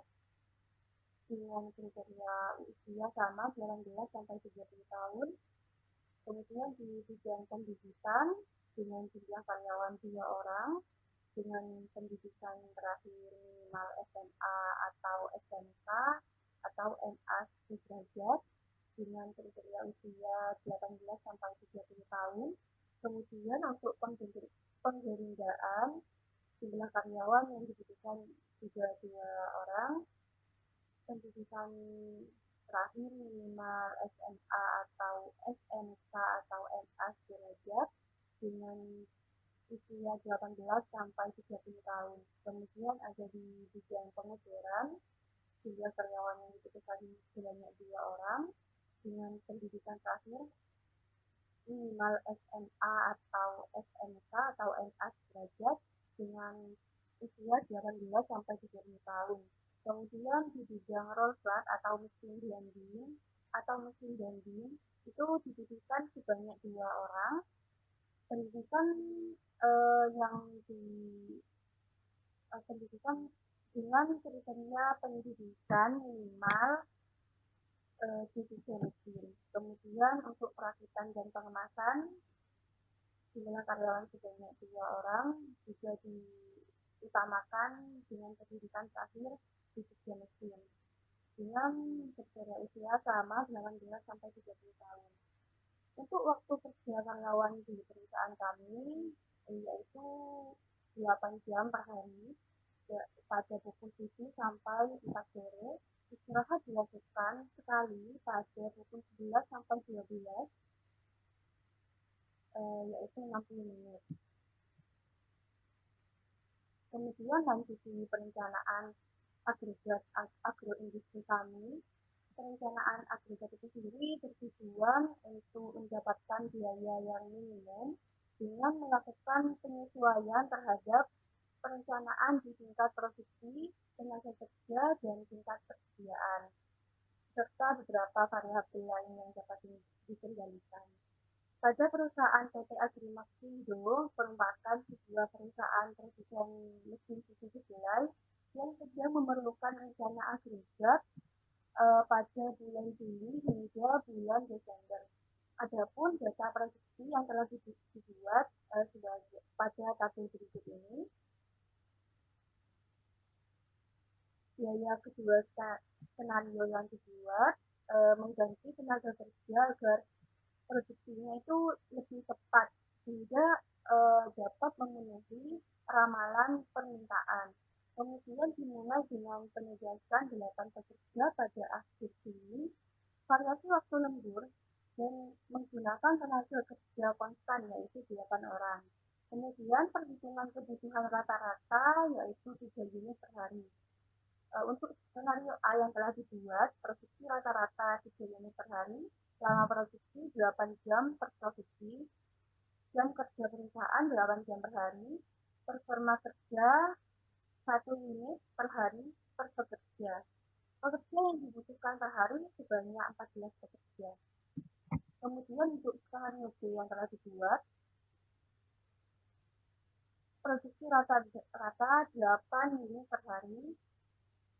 dengan kriteria usia sama 18 sampai 30 tahun. Kemudian di bidang pendidikan dengan jumlah karyawan 2 orang dengan pendidikan terakhir minimal SMA atau SMK atau MA derajat dengan kriteria usia 18 sampai 30 tahun. Kemudian untuk penggerindaan jumlah karyawan yang dibutuhkan juga 2 orang, pendidikan terakhir minimal SMA atau SMK atau MA derajat dengan usia 18 sampai 30 tahun. Kemudian ada di bidang pengukuran, jumlah karyawan yang dibutuhkan sebanyak 2 orang dengan pendidikan terakhir minimal SMA atau SMK atau MA derajat dengan usia 18 sampai 30 tahun. Kemudian di bidang roll flat atau mesin bending itu dibutuhkan sebanyak 2 orang. Pendidikan pendidikan dengan kriteria pendidikan minimal di bidang mesin. Kemudian untuk perakitan dan pengemasan jumlah karyawan sebanyak 2 orang juga diutamakan dengan pendidikan terakhir di bidang mesin dengan kriteria usia sama 18 sampai 30 tahun. Untuk waktu kerja karyawan di perusahaan kami yaitu 8 jam per hari pada pukul 7 sampai 4 sore. Istirahat dilakukan sekali pada pukul 11 sampai 12 yaitu 60 menit. Kemudian dari sisi perencanaan agregat agroindustri kami, perencanaan agregat itu sendiri bertujuan untuk mendapatkan biaya yang minimum dengan melakukan penyesuaian terhadap perencanaan di tingkat produksi, tenaga kerja, dan tingkat persediaan, serta beberapa variabel lain yang dapat dikendalikan. Pada perusahaan PT Agrimaxindo merupakan sebuah perusahaan produsen mesin susu kedelai yang sedang memerlukan rencana agregat pada bulan Juli hingga bulan Desember. Adapun data produksi yang telah dibuat pada tabel berikut ini, biaya kedua skenario yang dibuat mengganti tenaga kerja agar produksinya itu lebih tepat sehingga dapat memenuhi ramalan permintaan. Kemudian dimulai dengan penugasan 8 pekerja pada akhir Juni, variasi waktu lembur, dan menggunakan tenaga kerja konstan yaitu 8 orang. Kemudian perhitungan kebutuhan rata-rata yaitu 3 unit per hari. Untuk skenario A yang telah dibuat, produksi rata-rata 3 unit per hari, lama produksi 8 jam per produksi, jam kerja perusahaan 8 jam per hari, performa kerja 1 unit per hari per pekerja. Pekerja yang dibutuhkan per hari sebanyak 14 pekerja. Kemudian untuk skenario B yang telah dibuat, produksi rata-rata 8 unit per hari,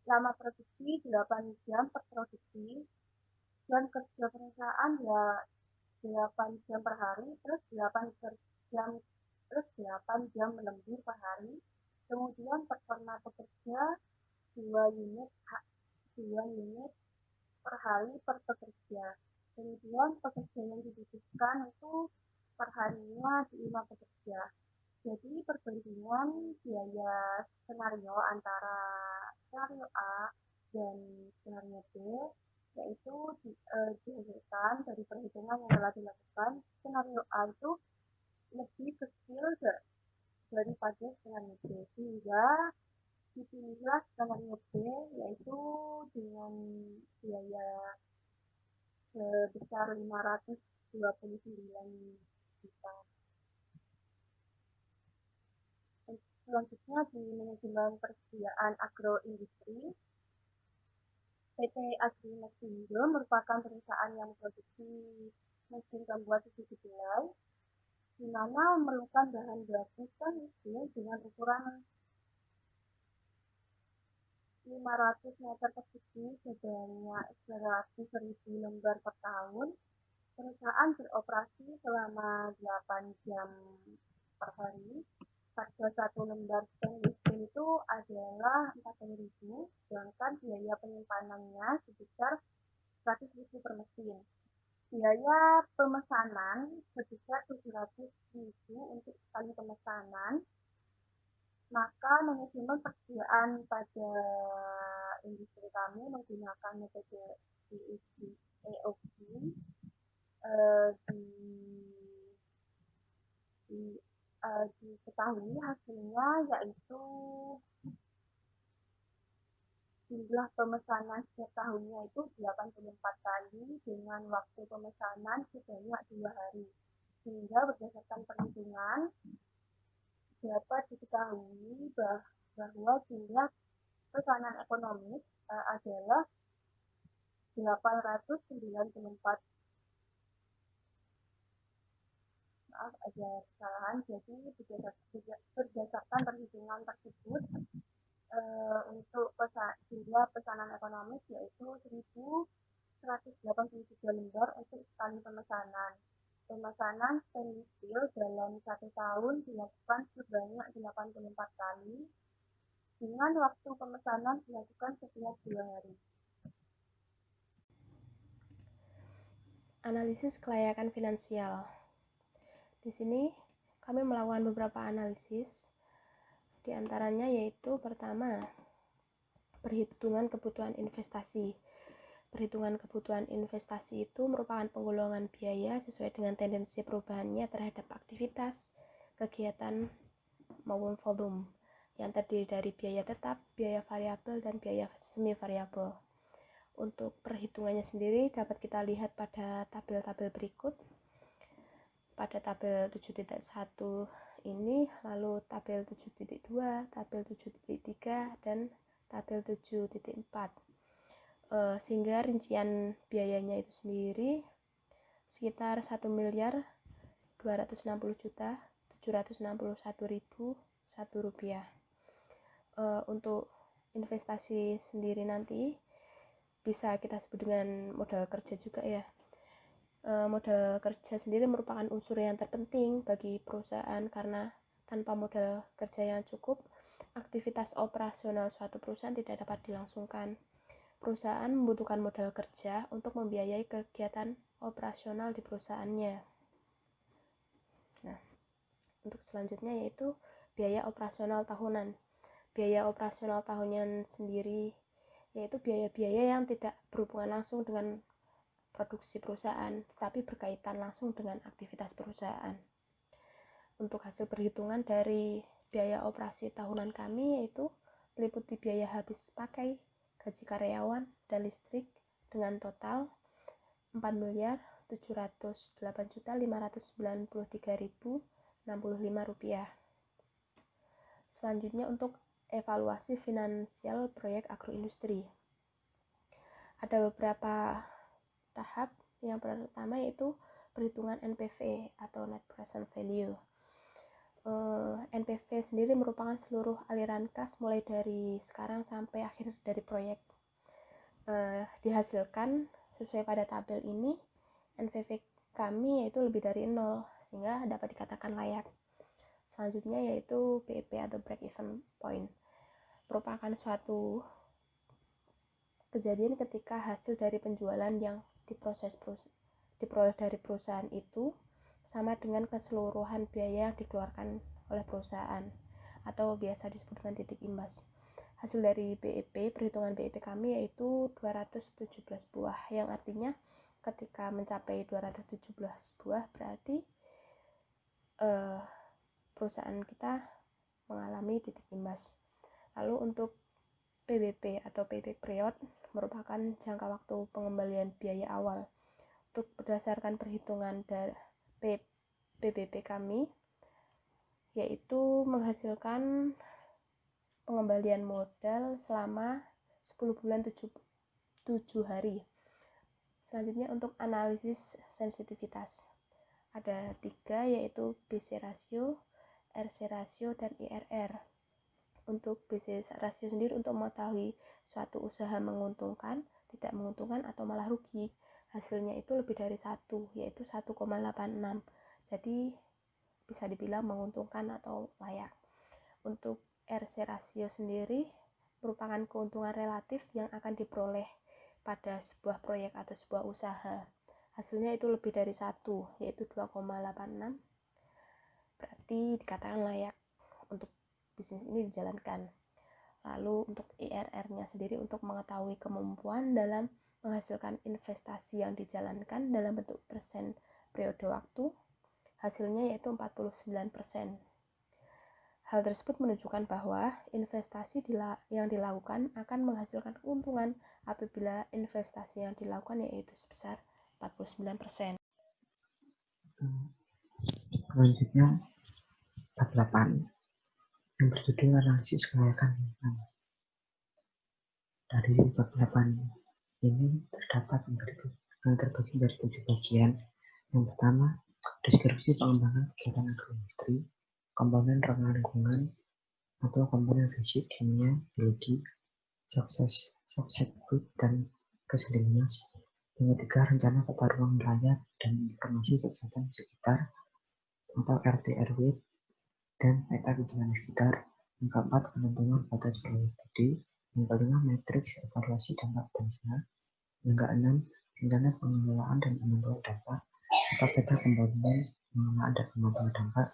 lama produksi 8 jam per produksi, jam kerja perusahaan 8 jam per hari, plus 8 jam lembur per hari. Kemudian performa pekerja 2 unit per hari per pekerja. Kemudian pekerja yang dibutuhkan itu per harinya 5 pekerja. Jadi perbandingan biaya skenario antara skenario A dan skenario B yaitu dihasilkan dari perhitungan yang telah dilakukan. Skenario A itu lebih kecil daripada skenario B, sehingga dipilihlah skenario B yaitu dengan biaya sebesar 529 juta. Selanjutnya di manajemen persediaan agroindustri, PT Agri Meksindo merupakan perusahaan yang memproduksi mesin pembuat susu kedelai, di mana memerlukan bahan baku susu dengan ukuran 500 meter persegi sebanyak 100.000 lembar per tahun. Perusahaan beroperasi selama 8 jam per hari. Harga 1 lembar stainless steel itu adalah 40.000, sedangkan biaya penyimpanannya sebesar 100.000 per mesin. Biaya pemesanan sebesar 700.000 untuk sekali pemesanan. Maka manajemen persediaan pada industri kami menggunakan metode EOQ diketahui hasilnya yaitu jumlah pemesanan setiap tahunnya itu 84 kali dengan waktu pemesanan sebanyak 2 hari. Sehingga berdasarkan perhitungan dapat diketahui bahwa jumlah pesanan ekonomis adalah 894. Maaf, ada kesalahan. Jadi berdasarkan perhitungan tersebut untuk jumlah pesanan ekonomis yaitu 1.183 lembar untuk sekali pemesanan. Pemesanan stainless steel dalam 1 tahun dilakukan sebanyak 84 kali dengan waktu pemesanan dilakukan setiap 2 hari. Analisis kelayakan finansial. Di sini kami melakukan beberapa analisis, di antaranya yaitu pertama, perhitungan kebutuhan investasi. Perhitungan kebutuhan investasi itu merupakan penggolongan biaya sesuai dengan tendensi perubahannya terhadap aktivitas, kegiatan, maupun volume yang terdiri dari biaya tetap, biaya variabel, dan biaya semi variabel. Untuk perhitungannya sendiri dapat kita lihat pada tabel-tabel berikut. Pada tabel 7.1 ini, lalu tabel 7.2, tabel 7.3, dan tabel 7.4. Sehingga rincian biayanya itu sendiri sekitar 1.260.761.001 rupiah. Untuk investasi sendiri nanti bisa kita sebut dengan modal kerja juga ya. Modal kerja sendiri merupakan unsur yang terpenting bagi perusahaan karena tanpa modal kerja yang cukup, aktivitas operasional suatu perusahaan tidak dapat dilangsungkan. Perusahaan membutuhkan modal kerja untuk membiayai kegiatan operasional di perusahaannya. Nah, untuk selanjutnya yaitu biaya operasional tahunan. Biaya operasional tahunan sendiri yaitu biaya-biaya yang tidak berhubungan langsung dengan produksi perusahaan, tetapi berkaitan langsung dengan aktivitas perusahaan. Untuk hasil perhitungan dari biaya operasi tahunan kami yaitu meliputi biaya habis pakai, gaji karyawan, dan listrik dengan total Rp4.708.593.065. Selanjutnya untuk evaluasi finansial proyek agroindustri. Ada beberapa tahap. Yang pertama yaitu perhitungan NPV atau Net Present Value. NPV sendiri merupakan seluruh aliran kas mulai dari sekarang sampai akhir dari proyek. Dihasilkan sesuai pada tabel ini, NPV kami yaitu lebih dari 0 sehingga dapat dikatakan layak. Selanjutnya yaitu BEP atau Break Even Point. Merupakan suatu kejadian ketika hasil dari penjualan yang diperoleh dari perusahaan itu sama dengan keseluruhan biaya yang dikeluarkan oleh perusahaan atau biasa disebut dengan titik imbas. Hasil dari BEP, perhitungan BEP kami yaitu 217 buah, yang artinya ketika mencapai 217 buah berarti perusahaan kita mengalami titik imbas. Lalu untuk PBP atau payback period merupakan jangka waktu pengembalian biaya awal. Untuk berdasarkan perhitungan dari PBP kami yaitu menghasilkan pengembalian modal selama 10 bulan 7 hari. Selanjutnya untuk analisis sensitivitas. Ada 3 yaitu BC ratio, RC ratio, dan IRR. Untuk BC ratio sendiri untuk mengetahui suatu usaha menguntungkan, tidak menguntungkan, atau malah rugi. Hasilnya itu lebih dari 1, yaitu 1,86. Jadi bisa dibilang menguntungkan atau layak. Untuk RC ratio sendiri merupakan keuntungan relatif yang akan diperoleh pada sebuah proyek atau sebuah usaha. Hasilnya itu lebih dari 1, yaitu 2,86. Berarti dikatakan layak untuk bisnis ini dijalankan. Lalu untuk IRR-nya sendiri untuk mengetahui kemampuan dalam menghasilkan investasi yang dijalankan dalam bentuk persen periode waktu, hasilnya yaitu 49%. Hal tersebut menunjukkan bahwa investasi yang dilakukan akan menghasilkan keuntungan apabila investasi yang dilakukan yaitu sebesar 49%. Selanjutnya, bab 8 yang berjudul analisis kelayakan lingkungan. Dari bab 8 ini terdapat yang terbagi dari 7 bagian. Yang pertama, deskripsi pengembangan kegiatan agroindustri, komponen ramah lingkungan atau komponen fisik, kimia, biologi, subset group, dan keselimnas. Yang ketiga, rencana tata ruang wilayah dan informasi kegiatan sekitar atau RT/RW dan peta kegiatan sekitar. Yang keempat, penentuan batas wilayah studi. Yang kelima, matriks evaluasi dampak potensial. Yang keenam, rencana pengelolaan dan pemantauan dampak atau peta pembangunan pengelolaan dan pemantauan dampak.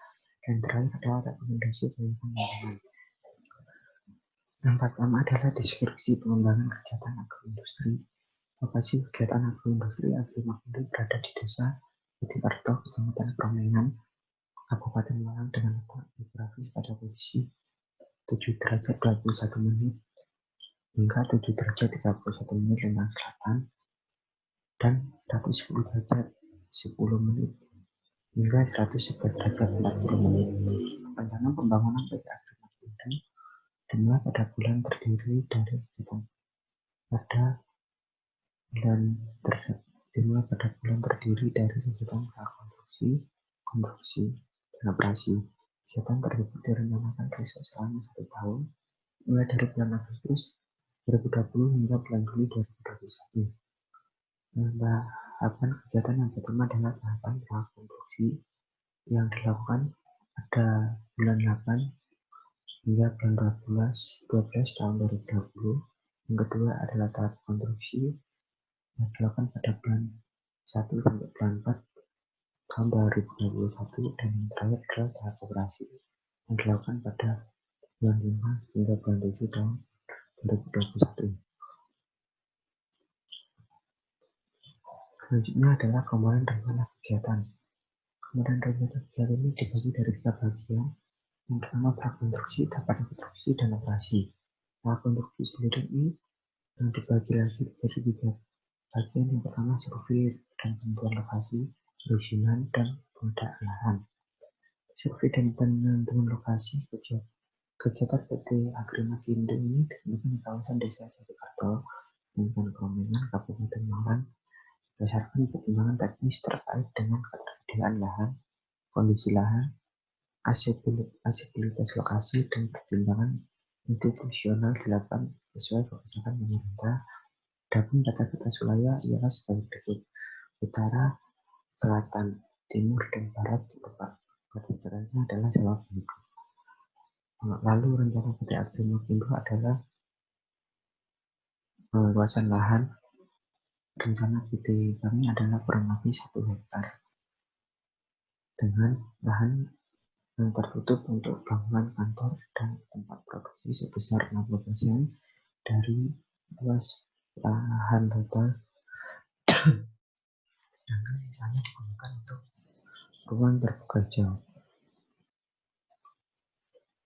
Dan terakhir adalah rekomendasi pengembangan lingkungan. Yang pertama adalah deskripsi pengembangan kegiatan agroindustri. Lokasi kegiatan agroindustri Agrimakindo berada di desa Putikerto, Kecamatan Kromengan, Kabupaten Malang dengan letak geografis pada posisi 7 derajat 21 menit hingga 7 derajat 31 menit lintang selatan dan 110 derajat 10 menit hingga 111 derajat 40 menit. Rencana pembangunan PT Agrimakindo dimulai pada bulan terdiri dari kegiatan konstruksi, dan operasi. Kegiatan tersebut direncanakan selesai selama 1 tahun, mulai dari bulan Agustus 2020 hingga bulan Juli 2021. Tahapan kegiatan yang pertama adalah tahapan prakonstruksi yang dilakukan pada bulan 8 hingga bulan 12 tahun 2020. Yang kedua adalah tahap konstruksi yang dilakukan pada bulan 1 sampai bulan 4 tahun 2021, dan yang terakhir adalah tahap operasi yang dilakukan pada bulan 5 hingga bulan 7 tahun 2021. Selanjutnya adalah komponen rencana kegiatan. Komponen rencana kegiatan ini dibagi dari 3 bagian. Yang pertama prakonstruksi, tahap konstruksi, dan operasi. Prakonstruksi sendiri ini yang dibagi lagi dari 3 bagian. Yang pertama survei dan penentuan lokasi, perizinan, dan pengadaan lahan. Survei dan penentuan lokasi kegiatan PT Agrimakindo ini ditemukan di kawasan Desa Jatikarto, Kecamatan Kromengan, Kabupaten Malang, berdasarkan pertimbangan teknis terkait dengan ketersediaan lahan, kondisi lahan, aksesibilitas lokasi, dan pertimbangan institusional dilakukan sesuai kebijakan pemerintah. Adapun data-data wilayah ialah sebagai berikut: utara, selatan, timur, dan barat. Data-datanya adalah Jawa Barat. Lalu rencana PT Agrimakindo adalah luasan lahan. Rencana PT kami adalah kurang lebih 1 hektar dengan lahan yang tertutup untuk bangunan kantor dan tempat produksi sebesar 60% dari luas lahan total, sedangkan sisanya digunakan untuk ruang terbuka hijau.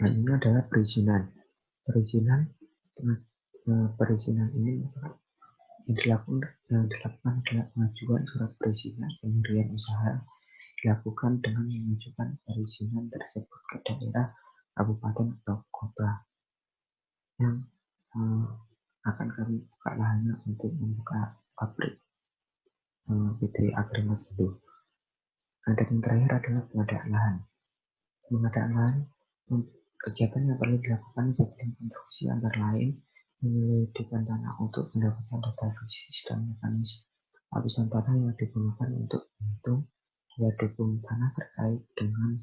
Nah, ini adalah perizinan. Perizinan ini yang dilakukan adalah pengajuan surat perizinan pendirian usaha dilakukan dengan mengajukan perizinan tersebut ke daerah, kabupaten, atau kota yang akan kami buka lahannya untuk membuka pabrik PT Agrimakindo. Dan yang terakhir adalah pengadaan lahan. Pengadaan lahan, kegiatan yang perlu dilakukan sebelum konstruksi antara lain menyelidikkan tanah untuk mendapatkan data fisis dan mekanis lapisan tanah yang digunakan untuk menghitung daya dukung tanah terkait dengan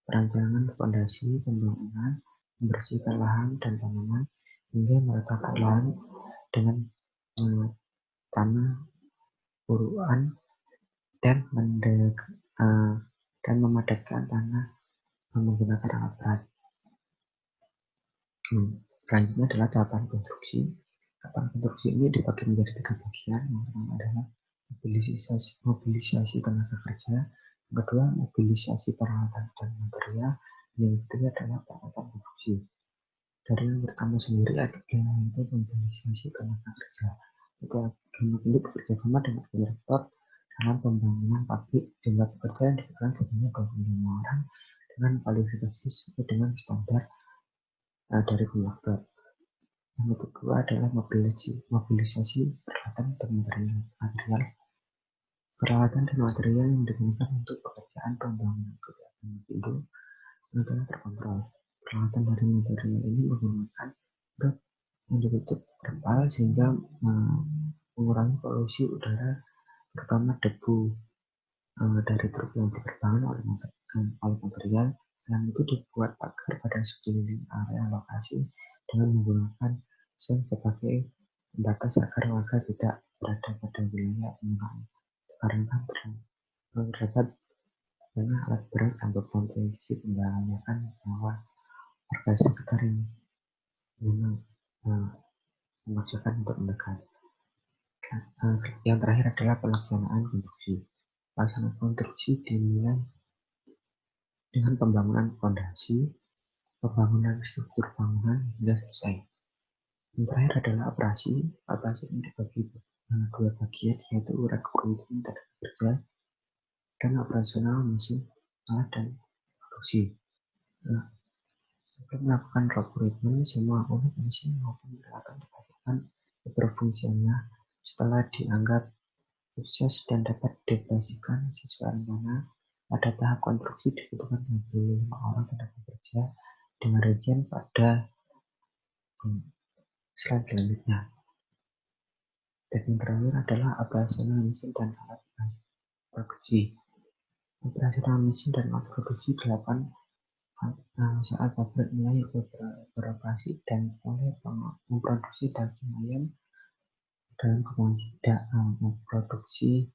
perancangan fondasi pembangunan, membersihkan lahan dan tanaman, hingga meratakan lahan dengan tanah uruan dan memadatkan tanah menggunakan alat berat. Selanjutnya adalah tahapan konstruksi. Tahapan konstruksi ini dibagi menjadi 3 bagian. Yang pertama adalah mobilisasi tenaga kerja, yang kedua mobilisasi peralatan dan material, yang ketiga adalah peralatan konstruksi. Dari yang pertama sendiri adalah untuk mobilisasi tenaga kerja. Itu Agrimakindo bekerja sama dengan kontraktor dalam pembangunan pabrik. Jumlah pekerja yang dibutuhkan sebanyak 25 orang dengan kualifikasi sesuai dengan standar dari kontraktor. Yang kedua adalah mobilisasi peralatan dan material. Peralatan dan material yang digunakan untuk pekerjaan pembangunan PT Agrimakindo adalah terkontrol. Peralatan dari material ini menggunakan rod yang ditutup terpal sehingga mengurangi polusi udara, terutama debu dari truk yang berterbangan oleh material. Yang itu dibuat pagar pada sekeliling area lokasi dengan menggunakan seng sebagai pembatas agar warga tidak berada pada wilayah penggunaan. Karena terdapat banyak alat berat dan berpotensi membahayakan nyawa warga sekitar yang memang memaksakan untuk mendekat. Yang terakhir adalah pelaksanaan konstruksi. Pelaksanaan konstruksi dimulai dengan pembangunan fondasi, pembangunan struktur bangunan hingga selesai. Yang terakhir adalah operasi. Operasi ini dibagi 2 bagian, yaitu rekrutmen tenaga kerja dan operasional mesin, alat, dan produksi. Sebelum melakukan rekrutmen, semua unit mesin maupun peralatan dipastikan berfungsinya. Setelah dianggap sukses dan dapat dioperasikan sesuai rencana, pada tahap konstruksi dibutuhkan 25 orang tenaga kerja dengan rincian pada slide selanjutnya. Dan yang terakhir adalah operasional mesin dan alat produksi. Operasional mesin dan alat produksi dilakukan saat pabrik mulai beroperasi dan mulai memproduksi daging ayam dalam kemampuan tidak memproduksi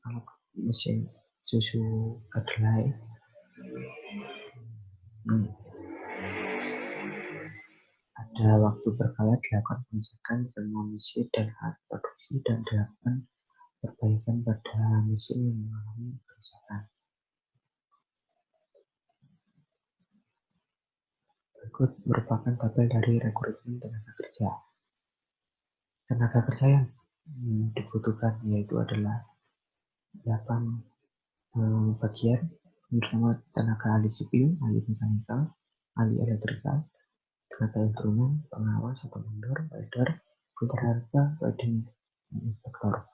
alat mesin susu kedelai. Ada waktu berkala dilakukan pengecekan semua mesin dan alat produksi dan dilakukan perbaikan pada mesin yang mengalami kerusakan. Berikut merupakan tabel dari rekrutmen tenaga kerja. Tenaga kerja yang dibutuhkan yaitu adalah 8 bagian, bersama tenaga ahli sipil, ahli mekanikal, ahli elektrikal, tenaga instrumen, pengawas atau vendor, welder, filter harga, welding, inspektor.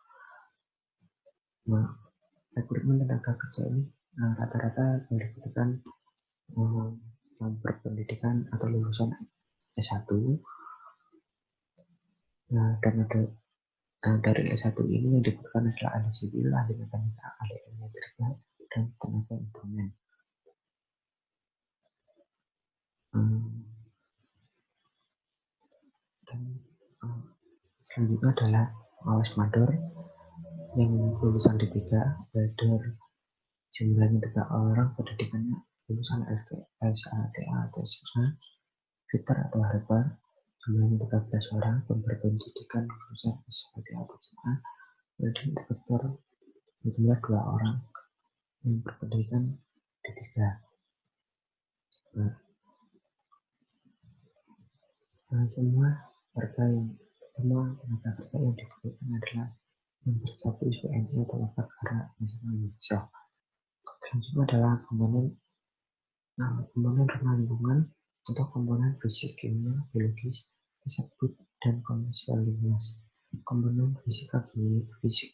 Rekrutmen tenaga kerja ini rata-rata yang dibutuhkan yang berpendidikan atau lulusan S1. Dan ada dari S1 ini yang dibutuhkan adalah ahli sipil, ahli mekanika, ahli elektrika, dan tenaga instrumen. Dan selanjutnya adalah pengawas mandor yang lulusan D3, welder jumlahnya 3 orang, pendidikannya lulusan SATA atau SMA, fitter atau helper jumlahnya 13 orang, berpendidikan lulusan SATA atau SMA, welding inspektor jumlah 2 orang yang berpendidikan D3. Semua tenaga kerja yang dibutuhkan adalah nomor 1 WNI atau Warga Nasional Indonesia. Selanjutnya adalah komponen ramah lingkungan atau komponen fisik, kimia, biologis, disebut dan komisalitas. Komponen fisik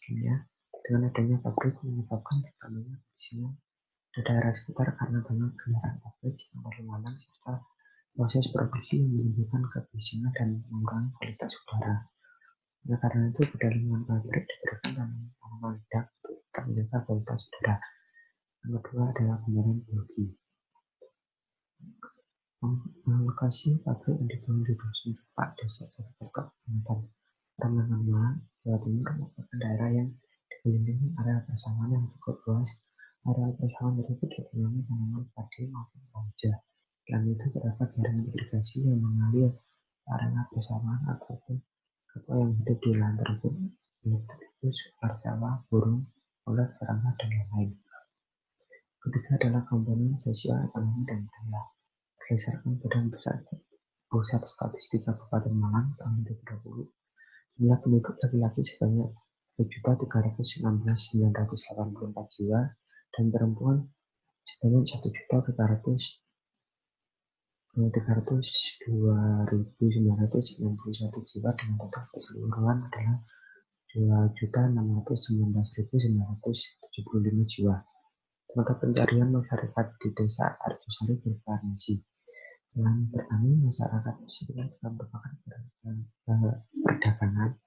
kimia dengan adanya pabrik menyebabkan bertambahnya kemiskinan di daerah sekitar karena banyak kendaraan pabrik yang berlalu serta proses produksi yang menimbulkan kebisingan dan mengurangi kualitas udara. Nah, karena itu pada lingkungan pabrik diberikan tanaman lidak untuk menjaga kualitas udara. Yang kedua adalah komponen biologi. Lokasi pabrik yang dibangun di Dusun Pak, Desa Jatikerto, Kecamatan Rembang, Malang, Jawa Timur merupakan daerah yang dikelilingi area persawahan yang cukup luas. Area persawahan tersebut dipenuhi tanaman padi maupun baja. Selain itu terdapat jaringan irigasi yang mengalir area persawahan ataupun satwa yang hidup di lahan tersebut, yaitu ular sawah, burung, ulat, serangga, dan lain-lain. Ketiga adalah komponen sosial, ekonomi, dan budaya. Berdasarkan Badan Pusat Statistik Kabupaten Malang tahun 2020, jumlah penduduk laki-laki sebanyak 1.316.984 jiwa dan perempuan sebanyak 1.302.991 jiwa dengan total keseluruhan adalah 2.619.975 jiwa. Maka pencarian masyarakat di Desa Arjosari bervariasi. Selain bertani, masyarakat sekitar juga merupakan perdagangan,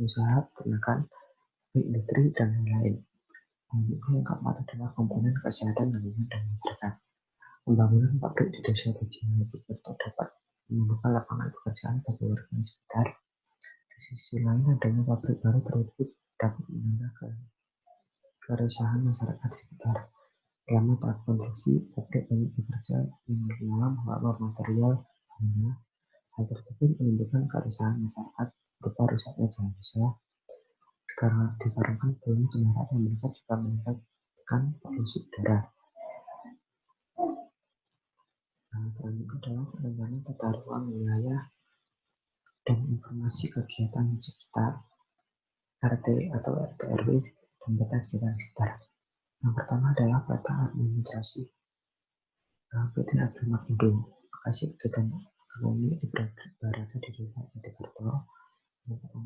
usaha peternakan, industri, dan lain-lain. Yang keempat adalah komponen kesehatan lingkungan dan masyarakat. Pembangunan pabrik di Desa Jatikerto dapat membuka lapangan pekerjaan bagi warga sekitar. Di sisi lain, adanya pabrik baru tersebut dapat menambah keresahan masyarakat sekitar. Selama tahap konstruksi, pabrik banyak bekerja dengan dalam hal material bangunan. Hal tersebut menimbulkan keresahan masyarakat berupa rusaknya jalan desa. Dikarenakan volume kendaraan yang meningkat juga meningkatkan polusi udara. Selanjutnya adalah perencanaan tata ruang wilayah dan informasi kegiatan sekitar RT atau RT/RW dan peta kegiatan sekitar. Yang pertama adalah peta administrasi PT Agrimakindo. Lokasi kegiatan ekonomi berada di Desa Jatikerto, Kabupaten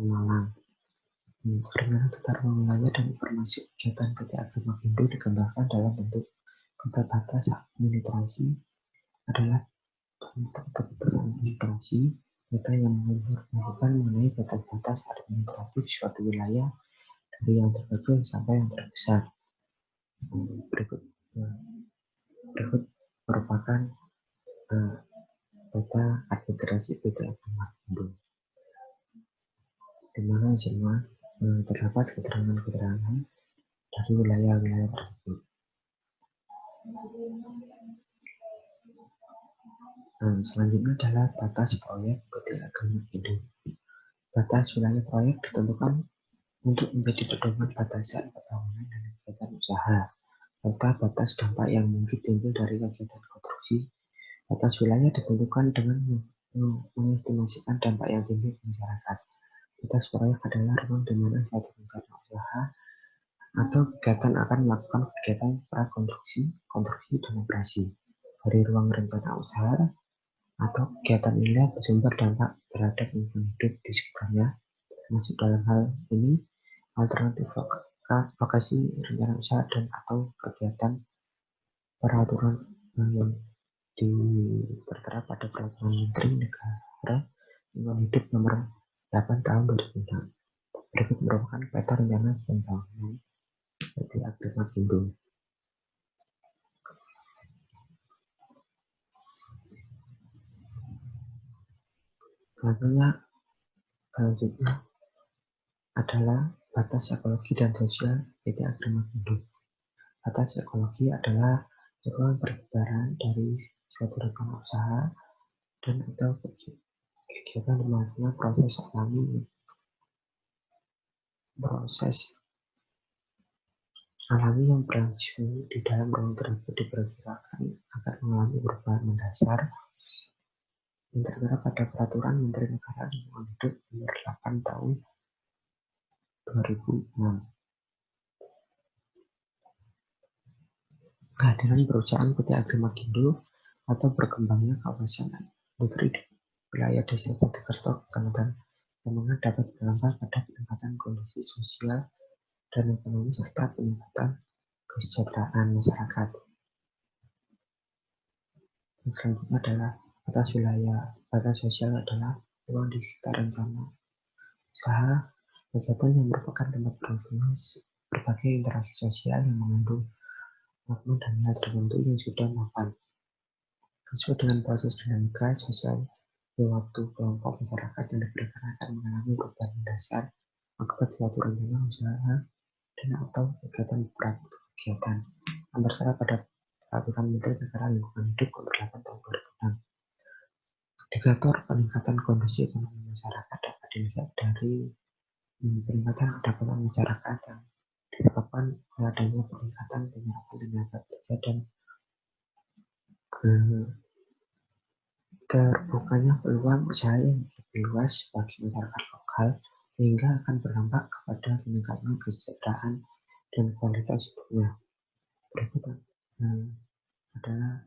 Malang. Perencanaan tata ruang wilayah dan informasi kegiatan PT Agrimakindo digambarkan dalam bentuk peta batas administrasi adalah Untuk keputusan integrasi, data yang menginformasikan mengenai batas-batas administratif suatu wilayah dari yang terkecil sampai yang terbesar. Berikut merupakan data administrasi PT Agrimak Indo, di mana semua terdapat keterangan-keterangan dari wilayah-wilayah tersebut. Selanjutnya adalah batas proyek PT Agrimak Indo. Batas wilayah proyek ditentukan untuk menjadi pedoman batasan pembangunan dan kegiatan usaha, serta batas dampak yang mungkin timbul dari kegiatan konstruksi. Batas wilayah ditentukan dengan mengestimasikan dampak yang timbul di masyarakat. Batas proyek adalah ruang di mana suatu rencana usaha atau kegiatan akan melakukan kegiatan prakonstruksi, konstruksi, dan operasi. Dari ruang rencana usaha atau kegiatan inilah bersumber dampak terhadap lingkungan hidup di sekitarnya. Masuk dalam hal ini alternatif lokasi rencana usaha dan atau kegiatan peraturan yang tertera pada Peraturan Menteri Negara Lingkungan Hidup Nomor 8 Tahun 2006. Berikut merupakan peta rencana pembangunan PT Agrimak Indo. Selanjutnya adalah batas ekologi dan sosial PT Agrimak Indo. Batas ekologi adalah ruang persebaran dari suatu rencana usaha dan atau kegiatan dimana proses alami yang berlangsung di dalam ruang tersebut diperkirakan akan mengalami perubahan mendasar yang tertera pada Peraturan Menteri Negara Lingkungan Hidup Nomor 8 Tahun 2006. Kehadiran perusahaan PT Agrimak Indo atau berkembangnya kawasan industri di wilayah Desa Jatikerto, Kecamatan Lamongan dapat berdampak pada peningkatan kondisi sosial dan ekonomi serta peningkatan kesejahteraan masyarakat. Yang selanjutnya adalah batas wilayah. Batas sosial adalah ruang di sekitar rencana usaha, kegiatan yang merupakan tempat berlangsungnya berbagai interaksi sosial yang mengandung makna dan nilai tertentu yang sudah mapan. Sesuai dengan proses dinamika sosial di waktu kelompok masyarakat yang diperkirakan akan mengalami perubahan mendasar akibat suatu rencana usaha dan atau kegiatan kegiatan yang tertera pada Peraturan Menteri Negara Lingkungan Hidup Nomor 8 Tahun 2006. Indikator peningkatan kondisi ekonomi masyarakat dapat dilihat dari peningkatan pendapatan masyarakat yang disebabkan adanya peningkatan penyerapan tenaga kerja dan terbukanya peluang usaha yang lebih luas bagi masyarakat lokal, sehingga akan berdampak kepada peningkatan kesejahteraan dan kualitas hidupnya. Berikut adalah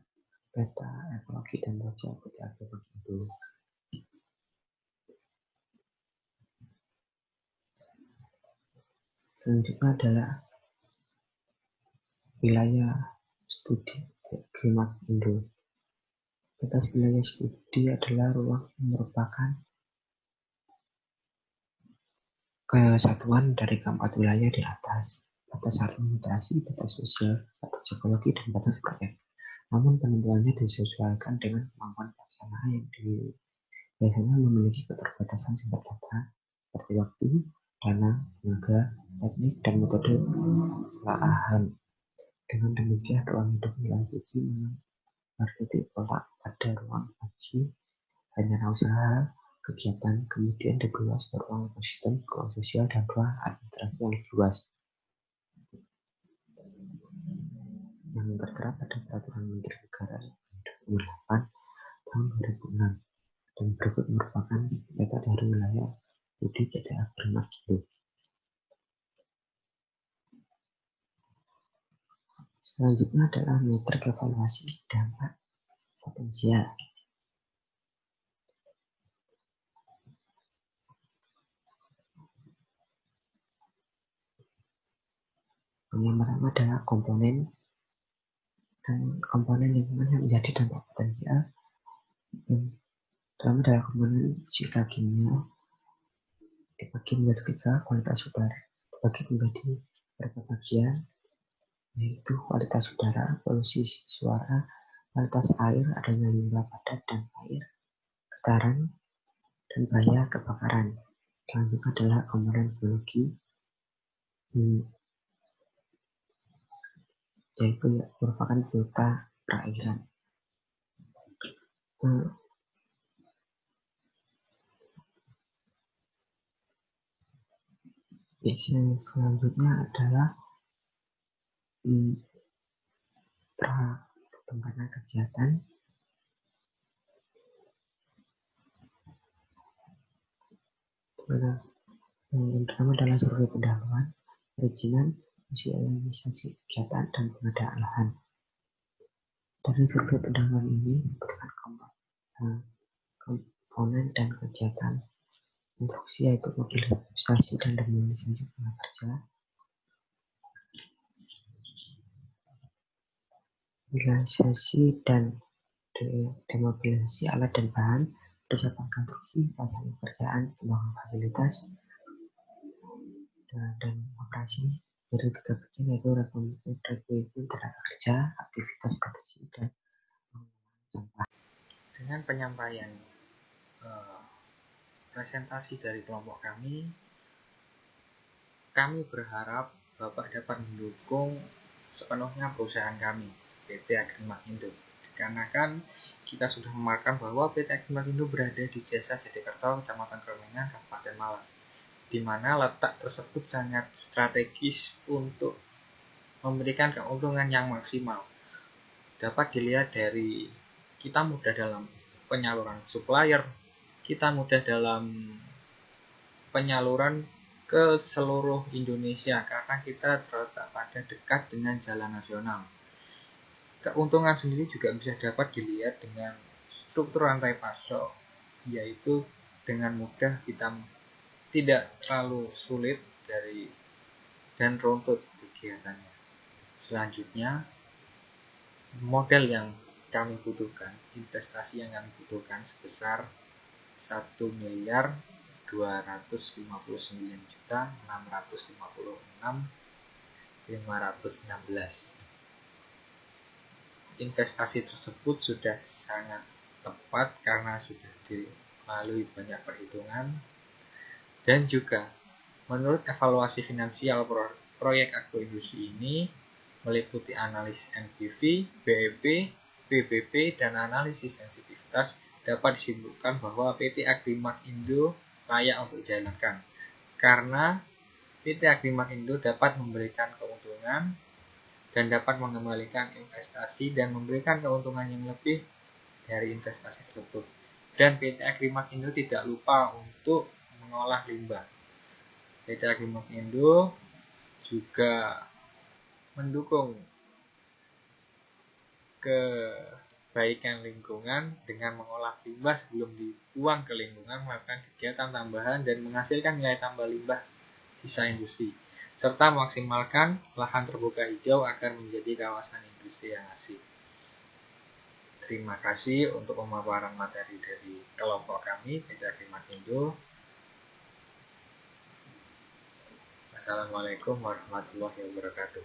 peta ekologi dan sosial PT Agrimak Indo. Selanjutnya adalah wilayah studi Agrimak Indo. Batas wilayah studi adalah ruang yang merupakan kesatuan dari keempat wilayah di atas: batas administrasi, batas sosial, batas ekologi, dan batas proyek. Namun penentuannya disesuaikan dengan kemampuan pelaksana yang biasanya memiliki keterbatasan sumber data seperti waktu, dana, tenaga, teknik, dan metode pelaahan. Dengan demikian, ruang hidup wilayah studi bertitik tolak pada ruang bagi rencana usaha, kegiatan, kemudian diperluas ke ruang ekosistem, ruang sosial, dan ruang administrasi yang lebih luas, yang tertera pada Peraturan Menteri Negara Nomor 8 Tahun 2006. Dan berikut merupakan peta dari wilayah studi PT Agrimak Indo. Selanjutnya adalah metrik evaluasi dampak potensial. Yang pertama adalah komponen lingkungan yang menjadi dampak potensial pertama adalah komponen fisika kimia dibagi menjadi 3, kualitas udara dibagi menjadi beberapa bagian, yaitu kualitas udara, polusi suara, kualitas air, adanya limbah padat dan air, getaran, dan bahaya kebakaran. Selanjutnya adalah komponen biologi, yaitu merupakan biota perairan. Selanjutnya adalah perkembangan kegiatan. Yang pertama adalah survei pendahuluan, perizinan, sosialisasi kegiatan, dan pengadaan lahan. Dari survei pendahuluan ini dibutuhkan komponen dan kegiatan instruksi, yaitu mobilisasi dan demobilisasi tenaga kerja, mobilisasi dan demobilisasi alat dan bahan, persiapan konstruksi, pelaksanaan pekerjaan, pembangunan fasilitas, dan operasi. Dari 3 bagian, yaitu rekrutmen tenaga kerja, aktivitas produksi, dan sampah. Dengan penyampaian presentasi dari kelompok kami berharap Bapak dapat mendukung sepenuhnya perusahaan kami, PT Agrimak Indo. Dikarenakan kita sudah memaparkan bahwa PT Agrimak Indo berada di Desa Jatikerto, Kecamatan Kromengan, Kabupaten Malang, di mana letak tersebut sangat strategis untuk memberikan keuntungan yang maksimal. Dapat dilihat dari kita mudah dalam penyaluran supplier, kita mudah dalam penyaluran ke seluruh Indonesia karena kita terletak pada dekat dengan jalan nasional. Keuntungan sendiri juga bisa dapat dilihat dengan struktur rantai pasok, yaitu dengan mudah kita tidak terlalu sulit dan runtut kegiatannya. Selanjutnya, modal yang kami butuhkan, investasi yang kami butuhkan sebesar 1.259.656.516. Investasi tersebut sudah sangat tepat karena sudah dilalui banyak perhitungan, dan juga menurut evaluasi finansial proyek agroindustri ini meliputi analisis NPV, BEP, PBP, dan analisis sensitivitas, dapat disimpulkan bahwa PT Agrimak Indo layak untuk dijalankan karena PT Agrimak Indo dapat memberikan keuntungan dan dapat mengembalikan investasi dan memberikan keuntungan yang lebih dari investasi tersebut. Dan PT Agrimak Indo tidak lupa untuk mengolah limbah. PT Agrimak Indo juga mendukung kebaikan lingkungan dengan mengolah limbah sebelum dibuang ke lingkungan, melakukan kegiatan tambahan dan menghasilkan nilai tambah limbah sisa industri, serta memaksimalkan lahan terbuka hijau agar menjadi kawasan industri yang asik. Terima kasih untuk pemaparan materi dari kelompok kami, PT Agrimak Indo. Assalamualaikum warahmatullahi wabarakatuh.